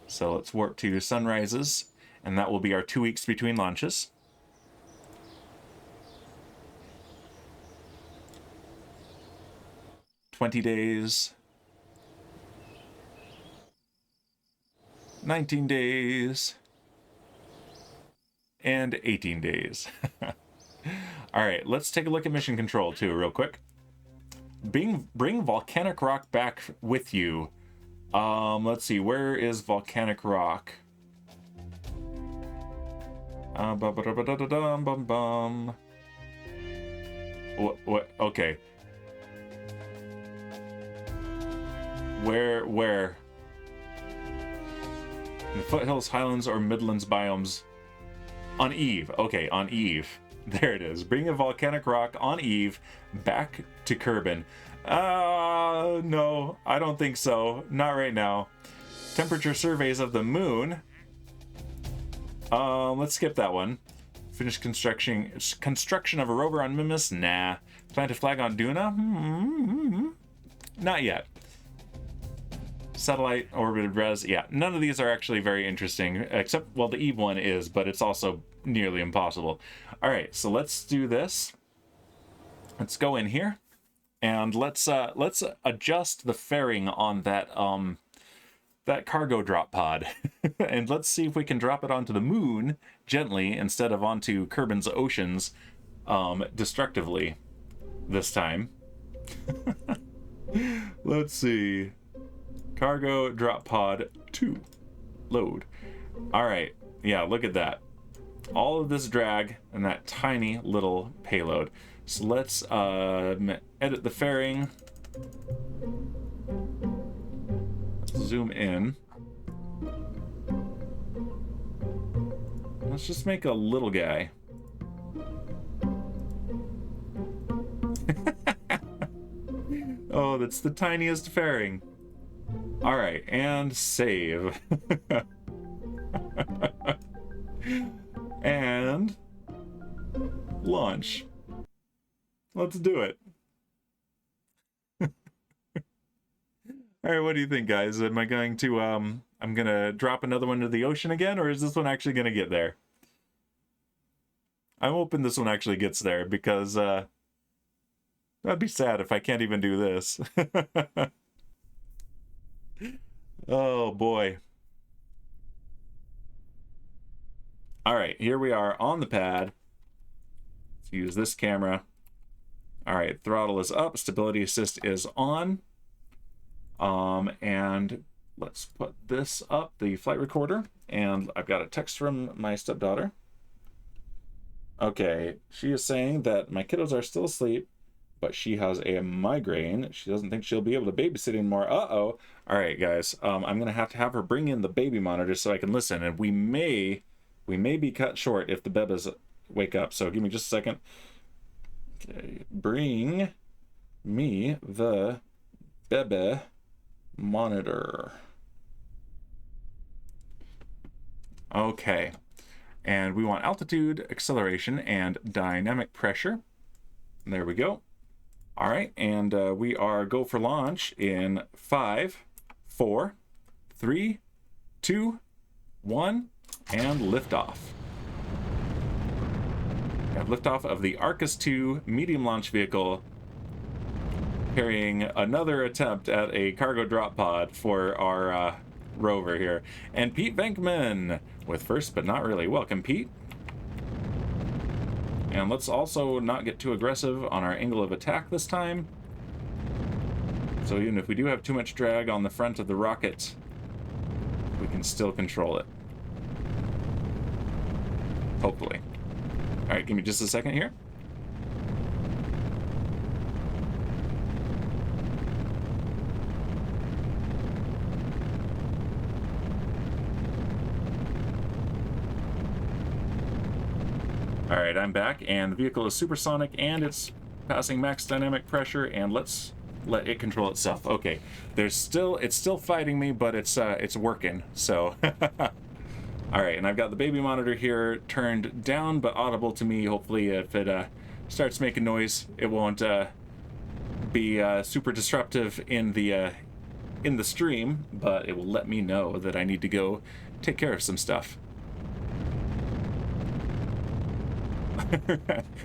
So let's warp to sunrises, and that will be our 2 weeks between launches. $20 days. 19 days. And 18 days. All right, let's take a look at mission control too, real quick. Bring volcanic rock back with you. Let's see, where is volcanic rock? What? Okay. Where? In the foothills, highlands, or midlands biomes? On Eve. Okay, on Eve. There it is. Bring a volcanic rock on Eve back to Kerbal. No, I don't think so. Not right now. Temperature surveys of the moon. Let's skip that one. Finish construction of a rover on Mimas. Nah. Plant a flag on Duna. Not yet. Satellite orbited res. Yeah, none of these are actually very interesting, except, well, the Eve one is, but it's also nearly impossible. All right, so let's do this. Let's go in here, and let's adjust the fairing on that that cargo drop pod, and let's see if we can drop it onto the moon gently instead of onto Kerbal's oceans destructively this time. Let's see. Cargo drop pod 2. Load. All right. Yeah, look at that. All of this drag and that tiny little payload. So let's edit the fairing. Let's zoom in. Let's just make a little guy. Oh, that's the tiniest fairing. All right, and save. And launch. Let's do it. All right, what do you think, guys? Am I going to, I'm gonna drop another one into the ocean again, or is this one actually gonna get there? I'm hoping this one actually gets there, because, that'd be sad if I can't even do this. Oh, boy. All right, here we are on the pad. Let's use this camera. All right, throttle is up, stability assist is on. And let's put this up, the flight recorder, and I've got a text from my stepdaughter. Okay, she is saying that my kiddos are still asleep, but she has a migraine. She doesn't think she'll be able to babysit anymore. Uh-oh. All right, guys, I'm gonna have to have her bring in the baby monitor so I can listen, and we may be cut short if the bebas wake up, so give me just a second. Okay, bring me the bebe monitor. Okay, and we want altitude, acceleration, and dynamic pressure. There we go. All right, and we are go for launch in 5, 4, 3, 2, 1, and liftoff. We have liftoff of the Arcus 2 medium launch vehicle, carrying another attempt at a cargo drop pod for our rover here. And Pete Venkman with first but not really. Welcome, Pete. And let's also not get too aggressive on our angle of attack this time. So even if we do have too much drag on the front of the rocket, we can still control it. Hopefully. All right, give me just a second here. All right, I'm back, and the vehicle is supersonic, and it's passing max dynamic pressure, and let's let it control itself. Okay, it's still fighting me, but it's working, so. All right, and I've got the baby monitor here turned down, but audible to me. Hopefully, if it starts making noise, it won't be super disruptive in the stream, but it will let me know that I need to go take care of some stuff.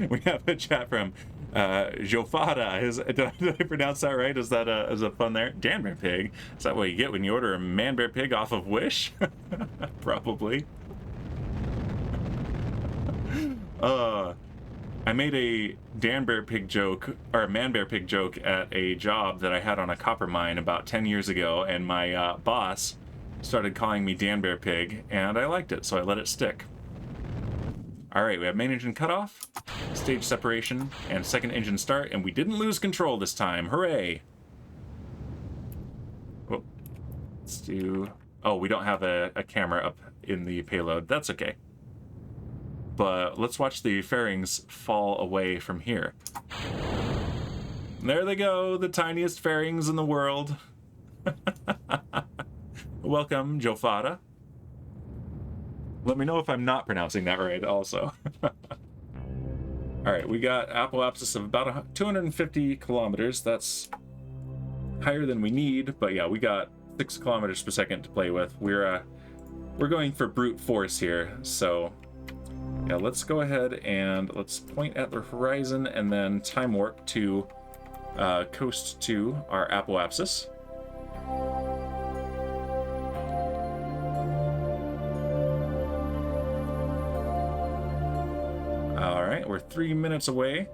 We have a chat from Jofada. Did I pronounce that right? Is that a fun there? Danbear pig. Is that what you get when you order a manbear pig off of Wish? Probably. I made a Danbear pig joke, or a manbear pig joke at a job that I had on a copper mine about 10 years ago, and my boss started calling me Danbear pig, and I liked it, so I let it stick. All right, we have main engine cutoff, stage separation, and second engine start, and we didn't lose control this time. Hooray! Oh, let's do... Oh, we don't have a camera up in the payload. That's okay. But let's watch the fairings fall away from here. There they go, the tiniest fairings in the world. Welcome, Jofada. Let me know if I'm not pronouncing that right also. All right, we got apoapsis of about 250 kilometers. That's higher than we need, but yeah, we got 6 kilometers per second to play with. We're going for brute force here, so yeah, let's go ahead and let's point at the horizon and then time warp to coast to our apoapsis. Alright, we're 3 minutes away.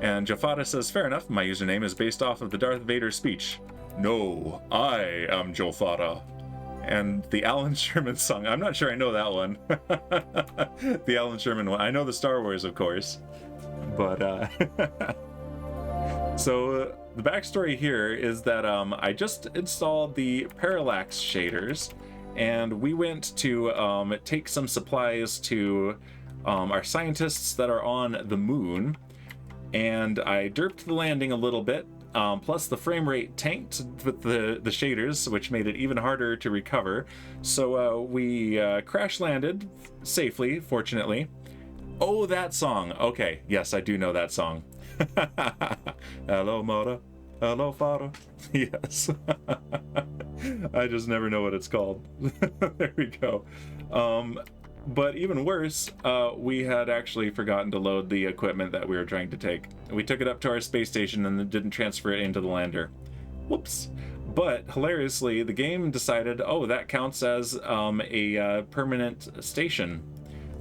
And Jafada says, fair enough, my username is based off of the Darth Vader speech. No, I am Jofada. And the Alan Sherman song. I'm not sure I know that one. The Alan Sherman one. I know the Star Wars, of course. But, so, the backstory here is that I just installed the Parallax Shaders. And we went to take some supplies to our scientists that are on the moon, and I derped the landing a little bit, plus the frame rate tanked with the shaders, which made it even harder to recover. So we crash landed safely, fortunately. Oh, that song. Okay, yes, I do know that song. Hello, mother. Hello, father. Yes. I just never know what it's called. There we go. But even worse, we had actually forgotten to load the equipment that we were trying to take. We took it up to our space station and then didn't transfer it into the lander. Whoops. But hilariously, the game decided, oh, that counts as a permanent station,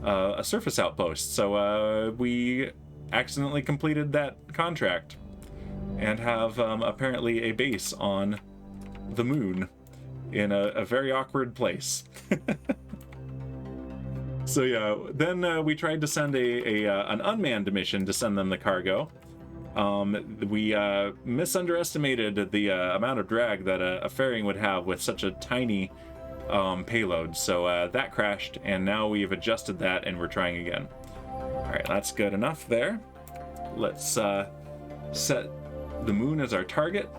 a surface outpost. So we accidentally completed that contract and have apparently a base on the moon in a very awkward place. So yeah, then we tried to send an unmanned mission to send them the cargo. We misunderestimated the amount of drag that a fairing would have with such a tiny payload. So that crashed, and now we've adjusted that and we're trying again. All right, that's good enough there. Let's set the moon as our target.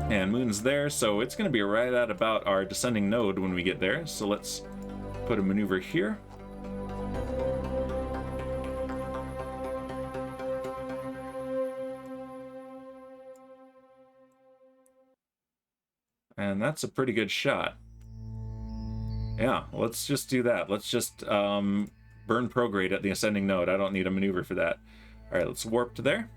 And moon's there, so it's going to be right at about our descending node when we get there. So let's put a maneuver here. And that's a pretty good shot. Yeah, let's just do that. Let's just burn prograde at the ascending node. I don't need a maneuver for that. All right, let's warp to there.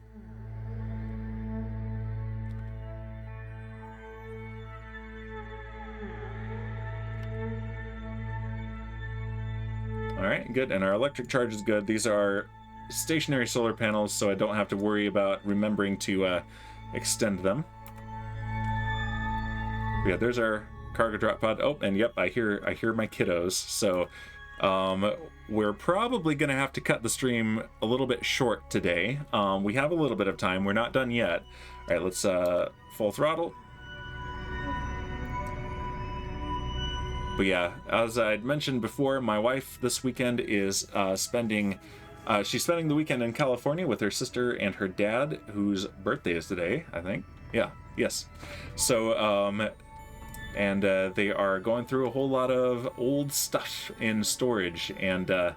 All right, good. And our electric charge is good. These are stationary solar panels, so I don't have to worry about remembering to extend them. Yeah, there's our cargo drop pod. Oh, and yep, I hear my kiddos. So we're probably going to have to cut the stream a little bit short today. We have a little bit of time. We're not done yet. All right, let's full throttle. But yeah, as I'd mentioned before, my wife this weekend is spending the weekend in California with her sister and her dad, whose birthday is today, I think. Yeah, yes. So, and they are going through a whole lot of old stuff in storage, and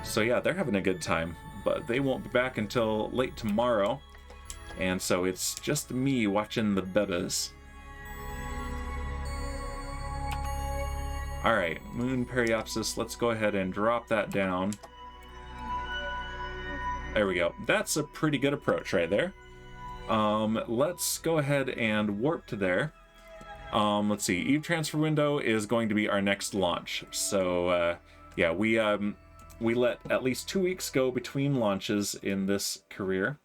so yeah, they're having a good time, but they won't be back until late tomorrow, and so it's just me watching the bebas. All right, Moon Periapsis, let's go ahead and drop that down. There we go. That's a pretty good approach right there. Let's go ahead and warp to there. Let's see, Eve transfer window is going to be our next launch. So yeah, we let at least 2 weeks go between launches in this career,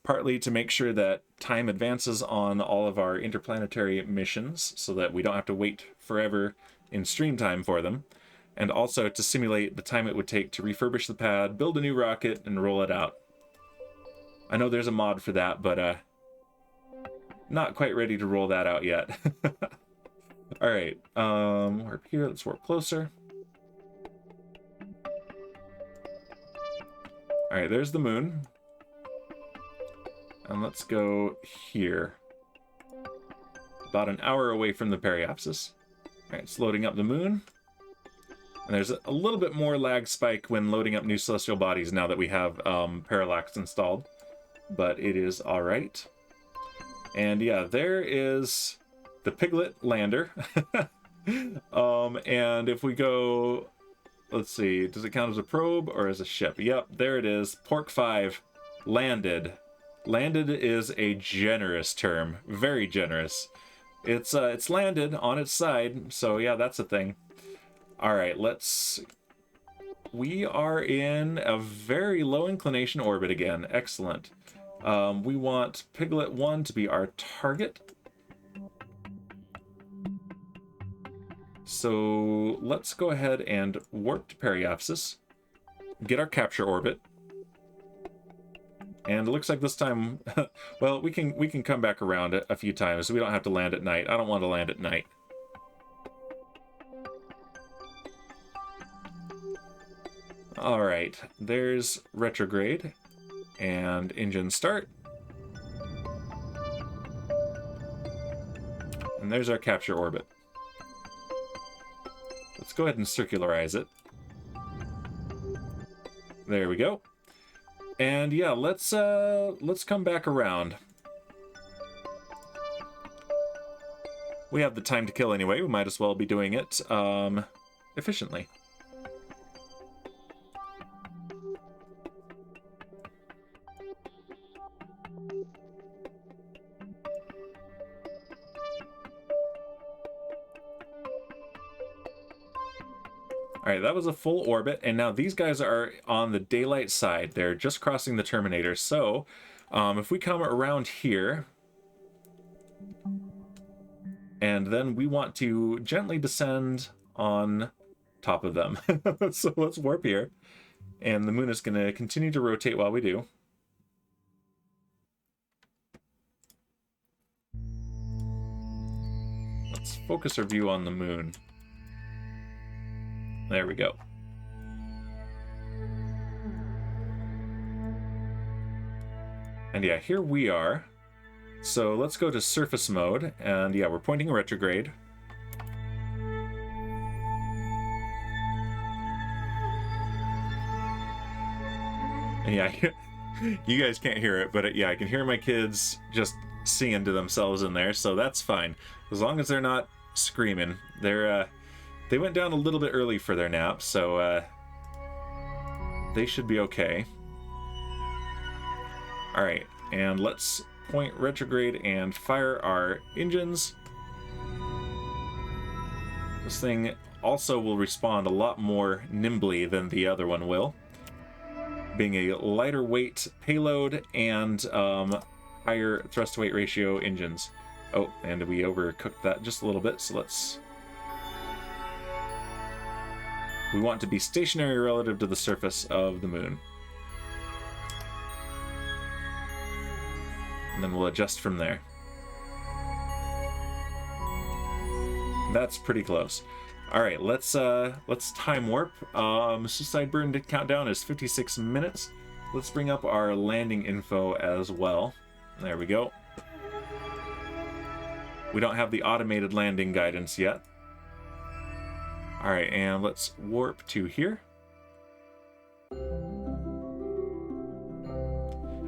partly to make sure that time advances on all of our interplanetary missions so that we don't have to wait forever in stream time for them, and also to simulate the time it would take to refurbish the pad, build a new rocket, and roll it out. I know there's a mod for that, but not quite ready to roll that out yet. All right, warp here, let's warp closer. All right, there's the moon. And let's go here. About an hour away from the periapsis. All right, it's loading up the moon. And there's a little bit more lag spike when loading up new celestial bodies now that we have Parallax installed. But it is all right. And yeah, there is the Piglet lander. And if we go, let's see, does it count as a probe or as a ship? Yep, there it is. Pork 5 landed. Landed is a generous term, very generous. It's landed on its side, so yeah, that's a thing. All right, we are in a very low inclination orbit again. Excellent. We want Piglet 1 to be our target. So let's go ahead and warp to periapsis, get our capture orbit. And it looks like this time, well, we can come back around a few times. We don't have to land at night. I don't want to land at night. All right, there's retrograde and engine start. And there's our capture orbit. Let's go ahead and circularize it. There we go. And yeah, let's come back around. We have the time to kill anyway. We might as well be doing it efficiently. All right, that was a full orbit, and now these guys are on the daylight side. They're just crossing the Terminator. So if we come around here, and then we want to gently descend on top of them. So let's warp here, and the moon is going to continue to rotate while we do. Let's focus our view on the moon. There we go. And yeah, here we are. So let's go to surface mode, and yeah, we're pointing retrograde. And yeah, you guys can't hear it, but yeah, I can hear my kids just singing to themselves in there, so that's fine. As long as they're not screaming. They went down a little bit early for their nap, so they should be okay. All right, and let's point retrograde and fire our engines. This thing also will respond a lot more nimbly than the other one will, being a lighter weight payload and higher thrust to weight ratio engines. Oh, and we overcooked that just a little bit, so we want to be stationary relative to the surface of the moon. And then we'll adjust from there. That's pretty close. All right, let's time warp. Suicide burn countdown is 56 minutes. Let's bring up our landing info as well. There we go. We don't have the automated landing guidance yet. All right, and let's warp to here. But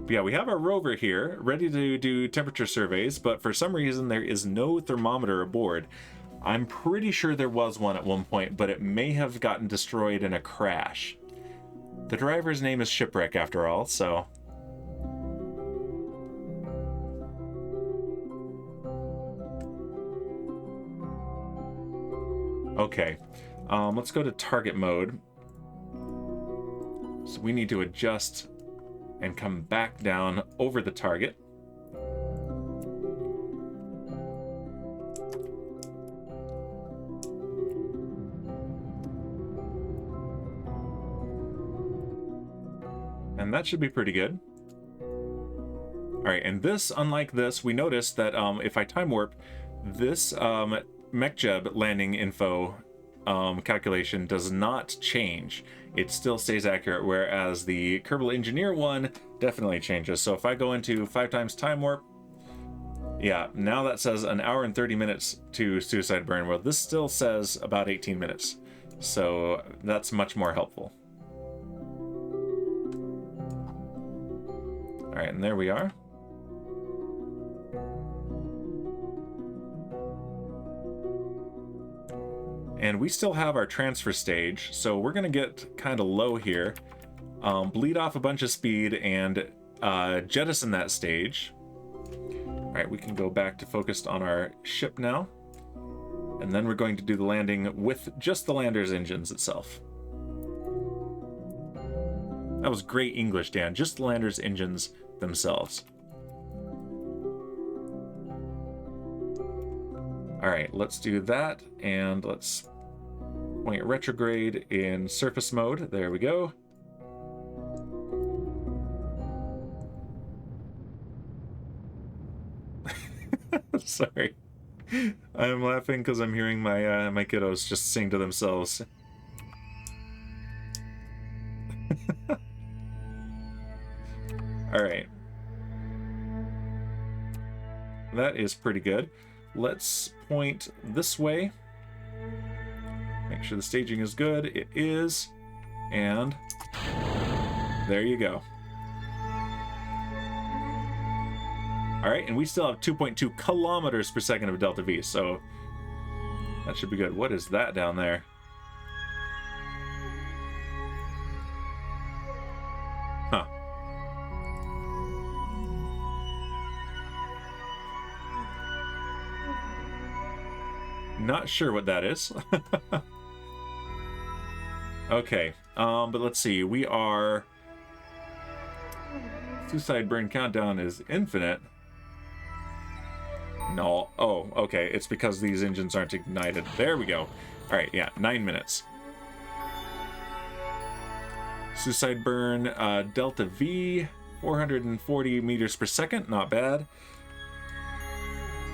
yeah, we have our rover here, ready to do temperature surveys, but for some reason there is no thermometer aboard. I'm pretty sure there was one at one point, but it may have gotten destroyed in a crash. The driver's name is Shipwreck after all, so... Okay, let's go to target mode. So we need to adjust and come back down over the target. And that should be pretty good. All right, and this, unlike this, we noticed that if I time warp, this MechJeb landing info calculation does not change. It still stays accurate, whereas the Kerbal Engineer one definitely changes. So if I go into 5 times time warp, yeah, now that says an hour and 30 minutes to suicide burn. Well, this still says about 18 minutes. So that's much more helpful. All right, and there we are. And we still have our transfer stage, so we're gonna get kind of low here, bleed off a bunch of speed, and jettison that stage. All right, we can go back to focused on our ship now, and then we're going to do the landing with just the lander's engines itself. That was great English, Dan. Just the lander's engines themselves. All right, let's do that, and let's point retrograde in surface mode. There we go. Sorry, I'm laughing because I'm hearing my my kiddos just sing to themselves. All right, that is pretty good. let's point this way. Make sure the staging is good. It is. And there you go. All right, and we still have 2.2 kilometers per second of delta V, so that should be good. What is that down there? Huh. Not sure what that is. Okay, but let's see. We are... Suicide burn countdown is infinite. No. Oh, okay. It's because these engines aren't ignited. There we go. All right, yeah, 9 minutes. Suicide burn, delta V, 440 meters per second. Not bad.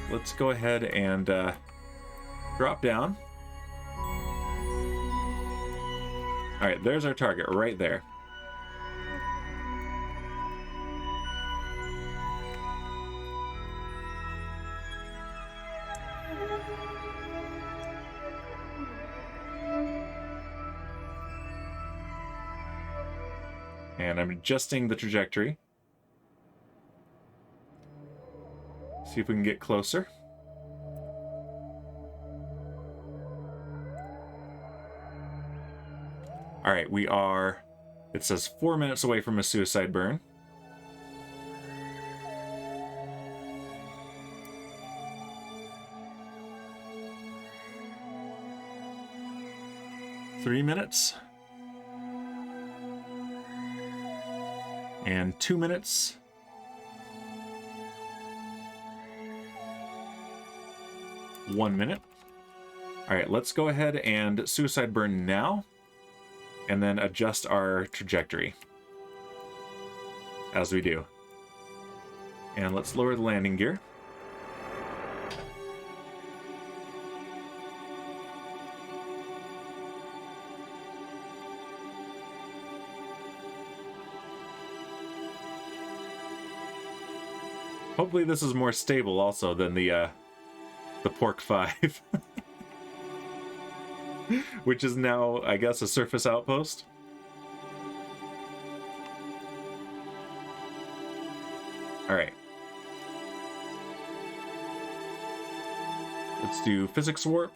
Let's go ahead and drop down. All right, there's our target right there. And I'm adjusting the trajectory. See if we can get closer. All right, we are, it says 4 minutes away from a suicide burn. Three minutes. And 2 minutes. One minute. All right, let's go ahead and suicide burn now, and then adjust our trajectory as we do. And let's lower the landing gear. Hopefully this is more stable also than the Pork 5. Which is now, I guess, a surface outpost. All right. Let's do physics warp.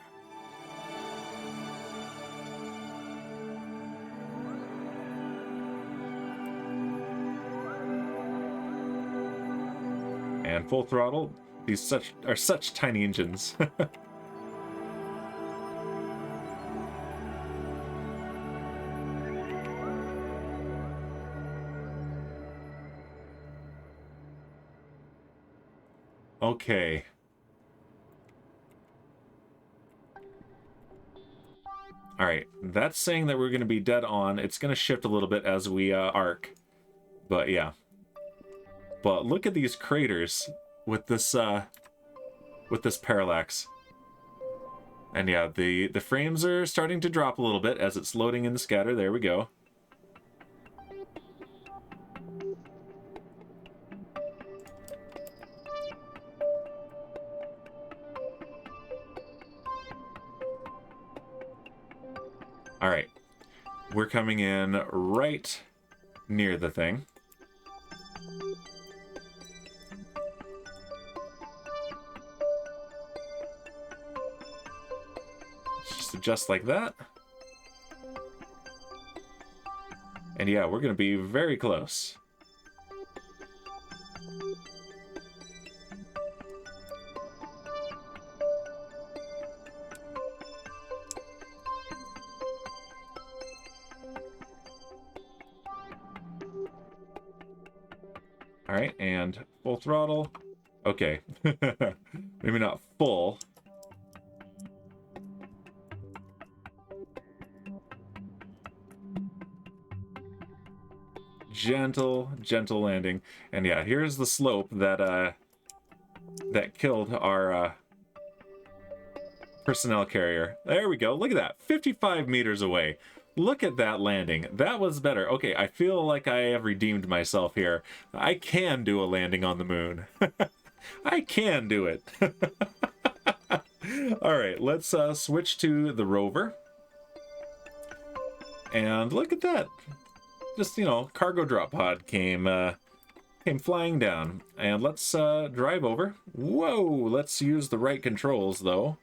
And full throttle. These are such tiny engines. Okay. All right, that's saying that we're going to be dead on. It's going to shift a little bit as we arc, but yeah. But look at these craters with this parallax. And yeah, the frames are starting to drop a little bit as it's loading in the scatter. There we go. All right, we're coming in right near the thing. Just adjust like that. And yeah, we're going to be very close. All right, and full throttle. Okay, maybe not full. Gentle landing. And yeah, here's the slope that that killed our personnel carrier. There we go. Look at that. 55 meters away. Look at that landing. That was better. Okay, I feel like I have redeemed myself here. I can do a landing on the moon. I can do it. All right, let's switch to the rover. And look at that. Just, you know, cargo drop pod came flying down. And let's drive over. Whoa, let's use the right controls, though.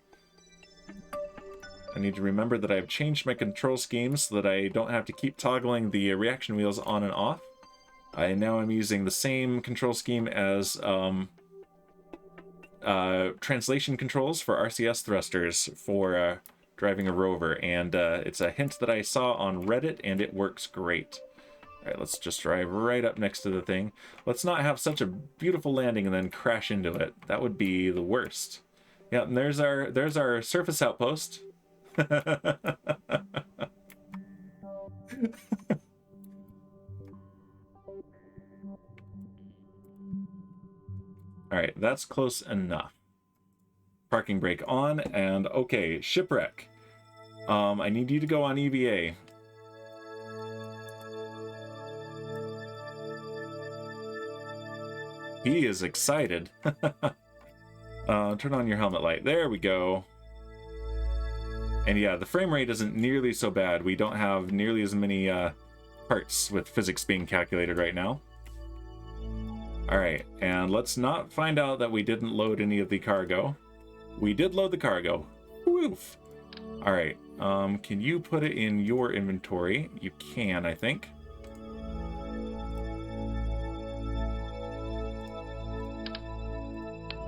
I need to remember that I've changed my control schemes so that I don't have to keep toggling the reaction wheels on and off. Now I'm using the same control scheme as translation controls for RCS thrusters for driving a rover. And it's a hint that I saw on Reddit, and it works great. All right, let's just drive right up next to the thing. Let's not have such a beautiful landing and then crash into it. That would be the worst. Yeah, and there's our surface outpost. All right, that's close enough. Parking brake on, and okay, shipwreck. I need you to go on EVA. He is excited. Turn on your helmet light. There we go. And yeah, the frame rate isn't nearly so bad. We don't have nearly as many parts with physics being calculated right now. All right, and let's not find out that we didn't load any of the cargo. We did load the cargo. Woof. All right, can you put it in your inventory? You can, I think.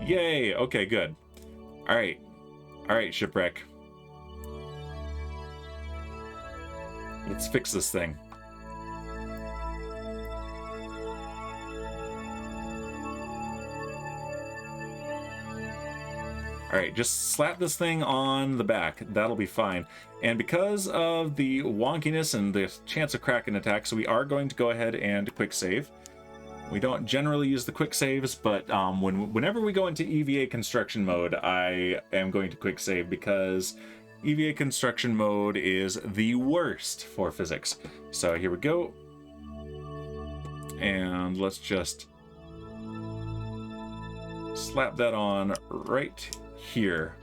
Yay, okay, good. All right, shipwreck. Let's fix this thing. Alright, just slap this thing on the back. That'll be fine. And because of the wonkiness and the chance of cracking attacks, we are going to go ahead and quick save. We don't generally use the quick saves, but whenever we go into EVA construction mode, I am going to quick save because EVA construction mode is the worst for physics. So here we go. And let's just slap that on right here.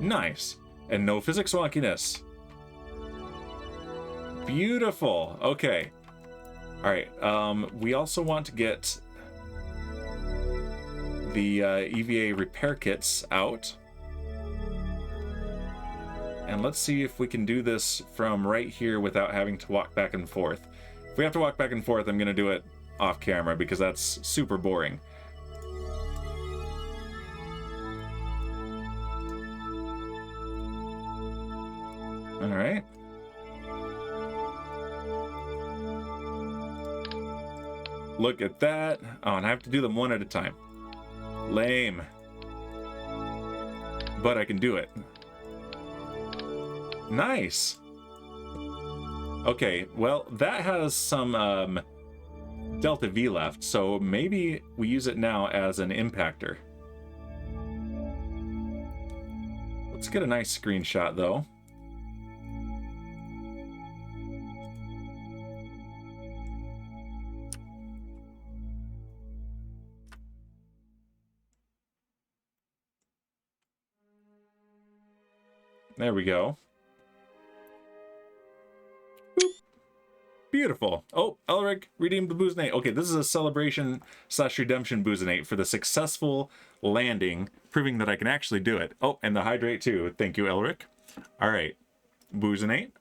Nice. And no physics wonkiness. Beautiful. Okay. All right. We also want to get the EVA repair kits out. And let's see if we can do this from right here without having to walk back and forth. If we have to walk back and forth, I'm going to do it off camera because that's super boring. All right. Look at that. Oh, and I have to do them one at a time. Lame. But I can do it. Nice. Okay, well, that has some delta V left, so maybe we use it now as an impactor. Let's get a nice screenshot, though. There we go. Boop. Beautiful. Oh, Elric redeemed the Boozenate. Okay, this is a celebration/redemption Boozenate for the successful landing, proving that I can actually do it. Oh, and the hydrate too. Thank you, Elric. All right, Boozenate.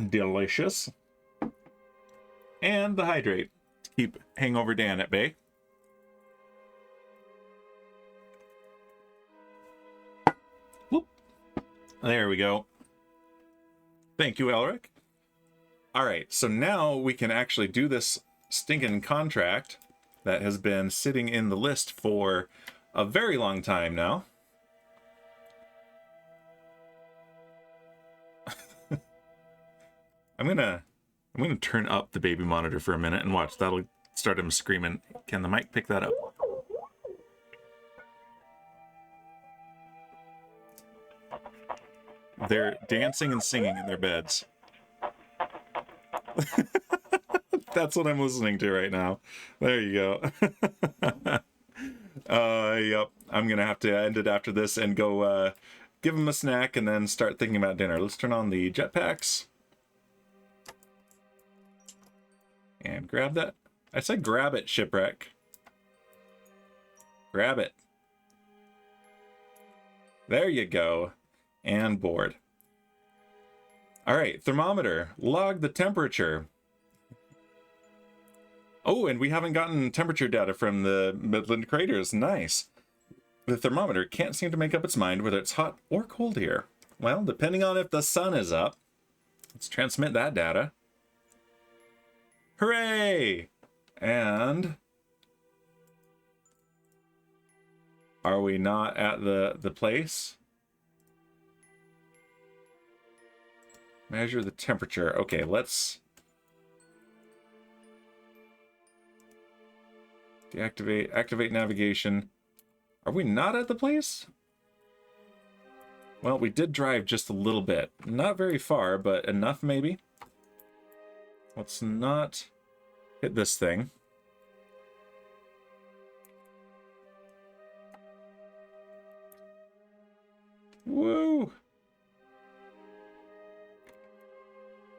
Delicious. And the hydrate. Keep Hangover Dan at bay. There we go. Thank you, Elric. All right, so now we can actually do this stinking contract that has been sitting in the list for a very long time now. I'm gonna turn up the baby monitor for a minute and watch. That'll start him screaming. Can the mic pick that up? They're dancing and singing in their beds. That's what I'm listening to right now. There you go. Yep. I'm gonna have to end it after this and go give him a snack and then start thinking about dinner. Let's turn on the jetpacks. And grab that. I said grab it, shipwreck. Grab it. There you go. And board. Alright, thermometer. Log the temperature. Oh, and we haven't gotten temperature data from the Midland craters. Nice. The thermometer can't seem to make up its mind whether it's hot or cold here. Well, depending on if the sun is up. Let's transmit that data. Hooray! And are we not at the place? Measure the temperature. Okay, let's deactivate, activate navigation. Are we not at the place? Well, we did drive just a little bit. Not very far, but enough maybe. Let's not hit this thing. Woo!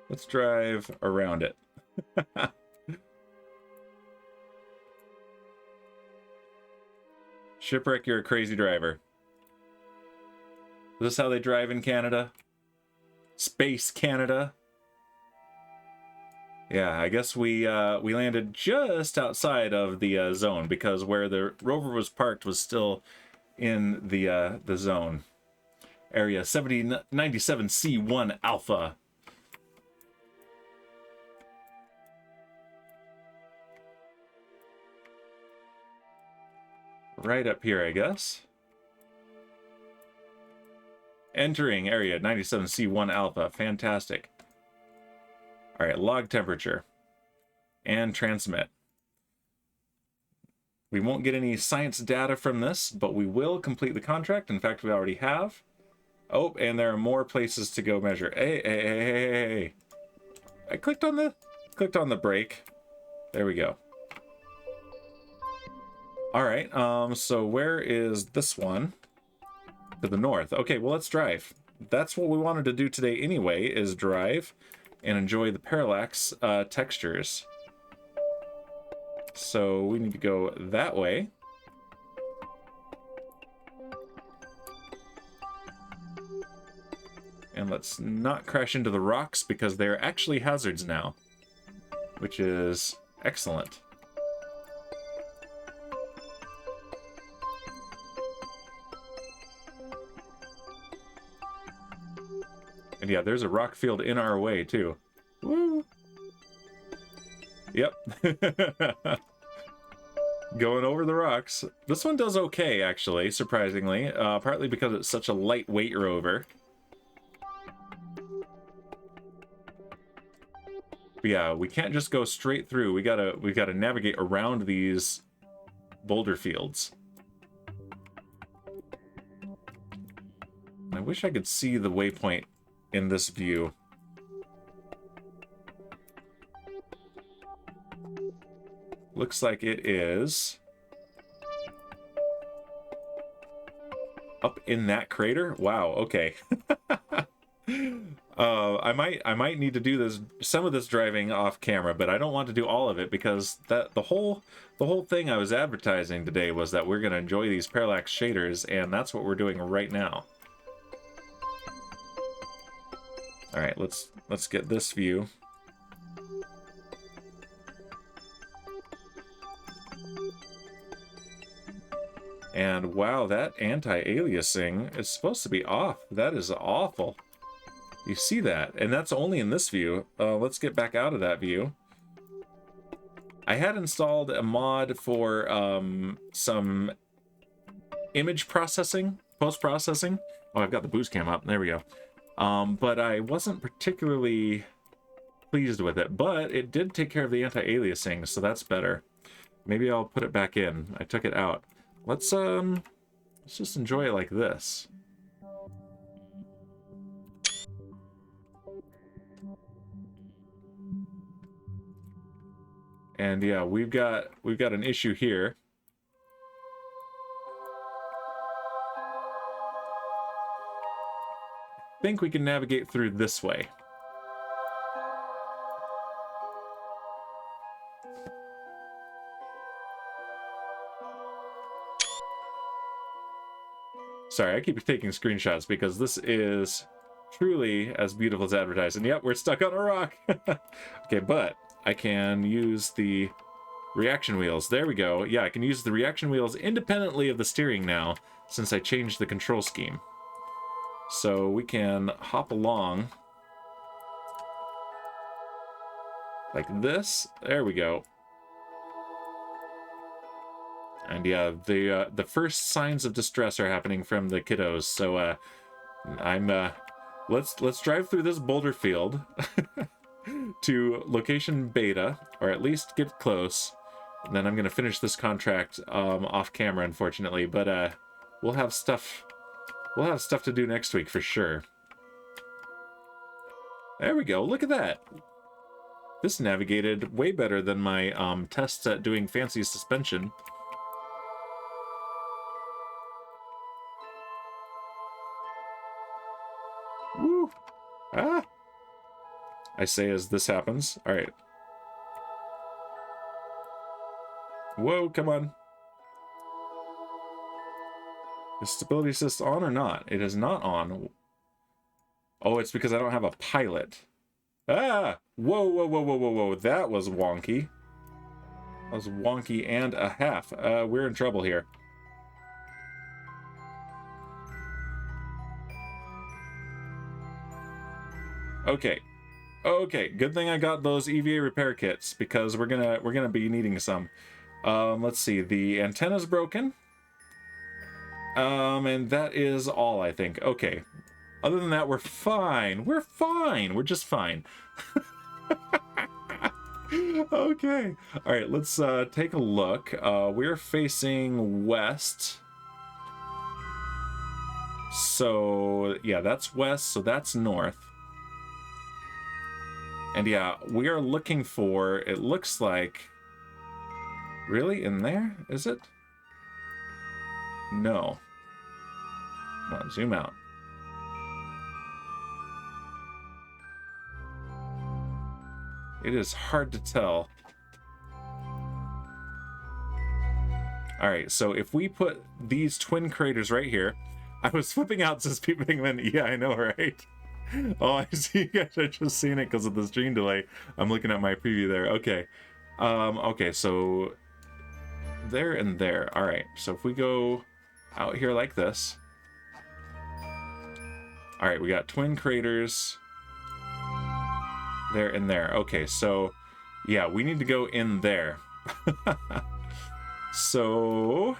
Let's drive around it. Shipwreck, you're a crazy driver. Is this how they drive in Canada? Space Canada? Yeah, I guess we landed just outside of the zone because where the rover was parked was still in the zone. Area 7097C1 Alpha. Right up here, I guess. Entering area 97C1 Alpha. Fantastic. All right, log temperature and transmit. We won't get any science data from this, but we will complete the contract. In fact, we already have. Oh, and there are more places to go measure. Hey. I clicked on the brake. There we go. All right, so where is this one? To the north. Okay, well, let's drive. That's what we wanted to do today anyway, is drive and enjoy the parallax textures. So we need to go that way. And let's not crash into the rocks because they're actually hazards now, which is excellent. And yeah, there's a rock field in our way, too. Woo! Yep. Going over the rocks. This one does okay, actually, surprisingly. Partly because it's such a lightweight rover. But yeah, we can't just go straight through. We gotta navigate around these boulder fields. I wish I could see the waypoint in this view. Looks like it is up in that crater. Wow, okay. I might need to do some of this driving off camera, but I don't want to do all of it because the whole thing I was advertising today was that we're going to enjoy these parallax shaders, and that's what we're doing right now. All right, let's get this view. And wow, that anti-aliasing is supposed to be off. That is awful. You see that, and that's only in this view. Let's get back out of that view. I had installed a mod for some image processing, post-processing. Oh, I've got the boost cam up. There we go. But I wasn't particularly pleased with it, but it did take care of the anti-aliasing, so that's better. Maybe I'll put it back in. I took it out. Let's just enjoy it like this. And yeah, we've got an issue here. I think we can navigate through this way. Sorry, I keep taking screenshots because this is truly as beautiful as advertised. And yep, we're stuck on a rock. Okay, but I can use the reaction wheels. There we go. Yeah, I can use the reaction wheels independently of the steering now, since I changed the control scheme. So we can hop along like this. There we go. And yeah, the first signs of distress are happening from the kiddos. So let's drive through this boulder field to location beta, or at least get close. And then I'm gonna finish this contract off camera, unfortunately. But we'll have stuff to do next week for sure. There we go. Look at that. This navigated way better than my tests at doing fancy suspension. Woo! Ah! I say as this happens. All right. Whoa, come on. Is stability assist on or not? It is not on. Oh, it's because I don't have a pilot. Ah! Whoa, whoa, whoa, whoa, whoa, whoa. That was wonky. That was wonky and a half. We're in trouble here. Okay. Okay, good thing I got those EVA repair kits, because we're gonna be needing some. Let's see, the antenna's broken. And that is all, I think. Okay. Other than that, we're fine. We're fine. We're just fine. Okay. All right, let's take a look. We're facing west. So, yeah, that's west, so that's north. And yeah, we are looking for, it looks like, really, in there? Is it? No. Come on, zoom out. It is hard to tell. Alright, so if we put these twin craters right here, I was flipping out says Pete Pigman. Yeah, I know, right? Oh, I see you guys are just seeing it because of the stream delay. I'm looking at my preview there. Okay. Okay, so there and there. All right, so if we go out here like this. All right, we got twin craters there and there. Okay, so yeah, we need to go in there. So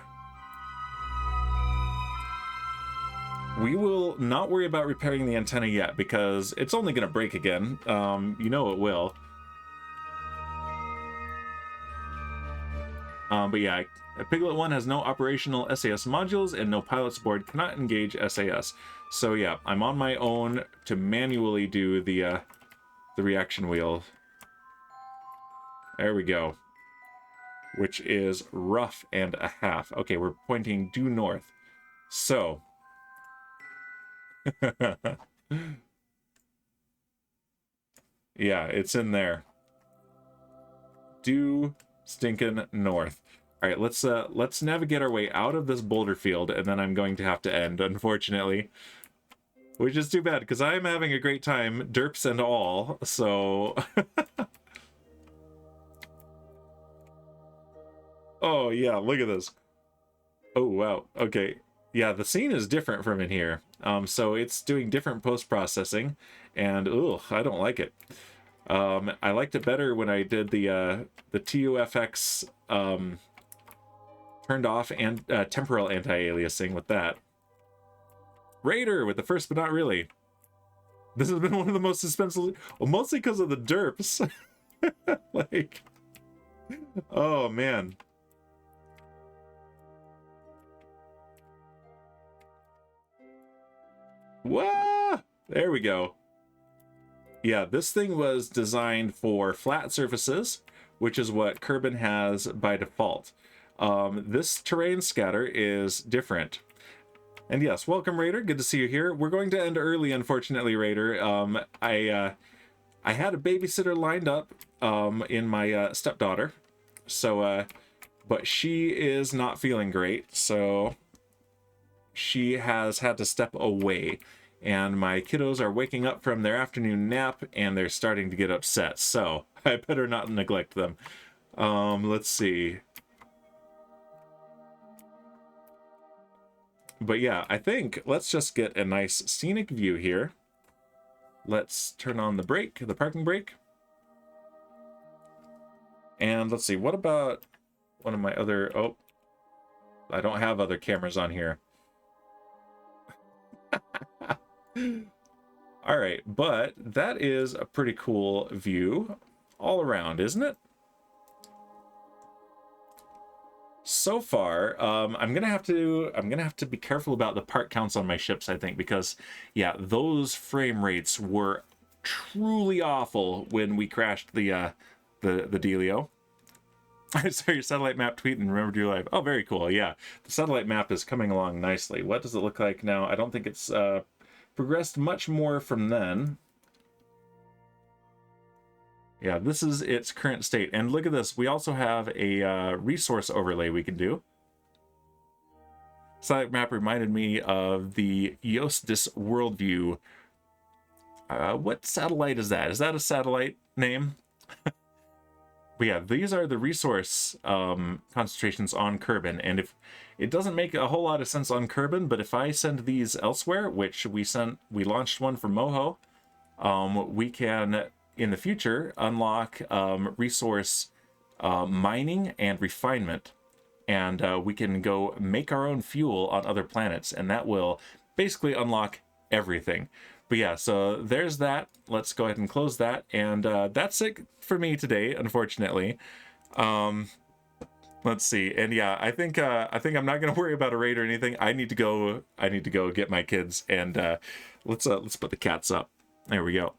we will not worry about repairing the antenna yet, because it's only going to break again. You know it will. But yeah, Piglet 1 has no operational SAS modules and no pilot's board, cannot engage SAS. So yeah, I'm on my own to manually do the reaction wheel. There we go. Which is rough and a half. Okay, we're pointing due north. So yeah, it's in there. Due stinking north. All right, let's navigate our way out of this boulder field, and then I'm going to have to end, unfortunately, which is too bad because I'm having a great time, derps and all. So oh yeah, look at this. Oh wow. Okay. Yeah, the scene is different from in here. So it's doing different post-processing, and ugh, I don't like it. I liked it better when I did the TUFX turned off and temporal anti-aliasing with that. Raider with the first but not really. This has been one of the most suspenseful, well, mostly because of the derps. Like, oh man. Whoa! There we go. Yeah, this thing was designed for flat surfaces which is what Kerbal has by default. This terrain scatter is different. And yes, welcome Raider, good to see you here. We're going to end early, unfortunately, Raider. I had a babysitter lined up in my stepdaughter, so but she is not feeling great, so she has had to step away, and my kiddos are waking up from their afternoon nap and they're starting to get upset, so I better not neglect them. Let's see. But yeah, I think let's just get a nice scenic view here. Let's turn on the brake, the parking brake. And let's see, what about one of my other... Oh, I don't have other cameras on here. All right, but that is a pretty cool view all around, isn't it? So far, I'm gonna have to be careful about the part counts on my ships, I think, because yeah, those frame rates were truly awful when we crashed the dealio. I saw your satellite map tweet and remembered you live. Oh, very cool. Yeah, the satellite map is coming along nicely. What does it look like now? I don't think it's progressed much more from then. Yeah, this is its current state. And look at this. We also have a resource overlay we can do. Satellite map reminded me of the Eostis worldview. What satellite is that? Is that a satellite name? But yeah, these are the resource concentrations on Kerbal. And if it doesn't make a whole lot of sense on Kerbal, but if I send these elsewhere, which we launched one for Moho, we can, in the future, unlock resource mining and refinement, and we can go make our own fuel on other planets, and that will basically unlock everything. But yeah, so there's that. Let's go ahead and close that, and that's it for me today, unfortunately. Let's see, and yeah, I think I'm not gonna worry about a raid or anything. I need to go get my kids, and let's put the cats up. There we go.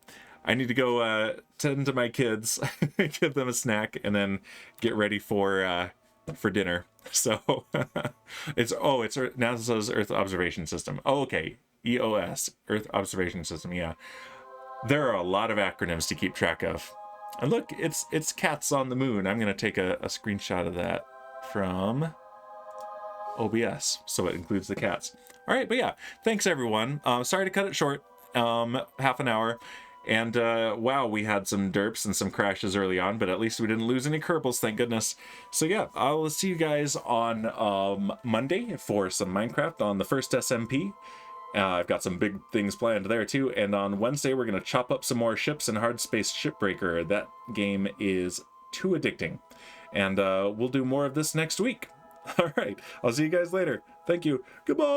I need to go tend to my kids, give them a snack, and then get ready for dinner. So it's now it says Earth Observation System. Oh, okay, EOS, Earth Observation System. Yeah, there are a lot of acronyms to keep track of. And look, it's cats on the moon. I'm gonna take a screenshot of that from OBS, so it includes the cats. All right, but yeah, thanks everyone. Sorry to cut it short, half an hour. And wow, we had some derps and some crashes early on, but at least we didn't lose any Kerbals, thank goodness. So yeah, I'll see you guys on Monday for some Minecraft on the first SMP. I've got some big things planned there too. And on Wednesday, we're going to chop up some more ships in Hard Space Shipbreaker. That game is too addicting. And we'll do more of this next week. All right, I'll see you guys later. Thank you. Goodbye.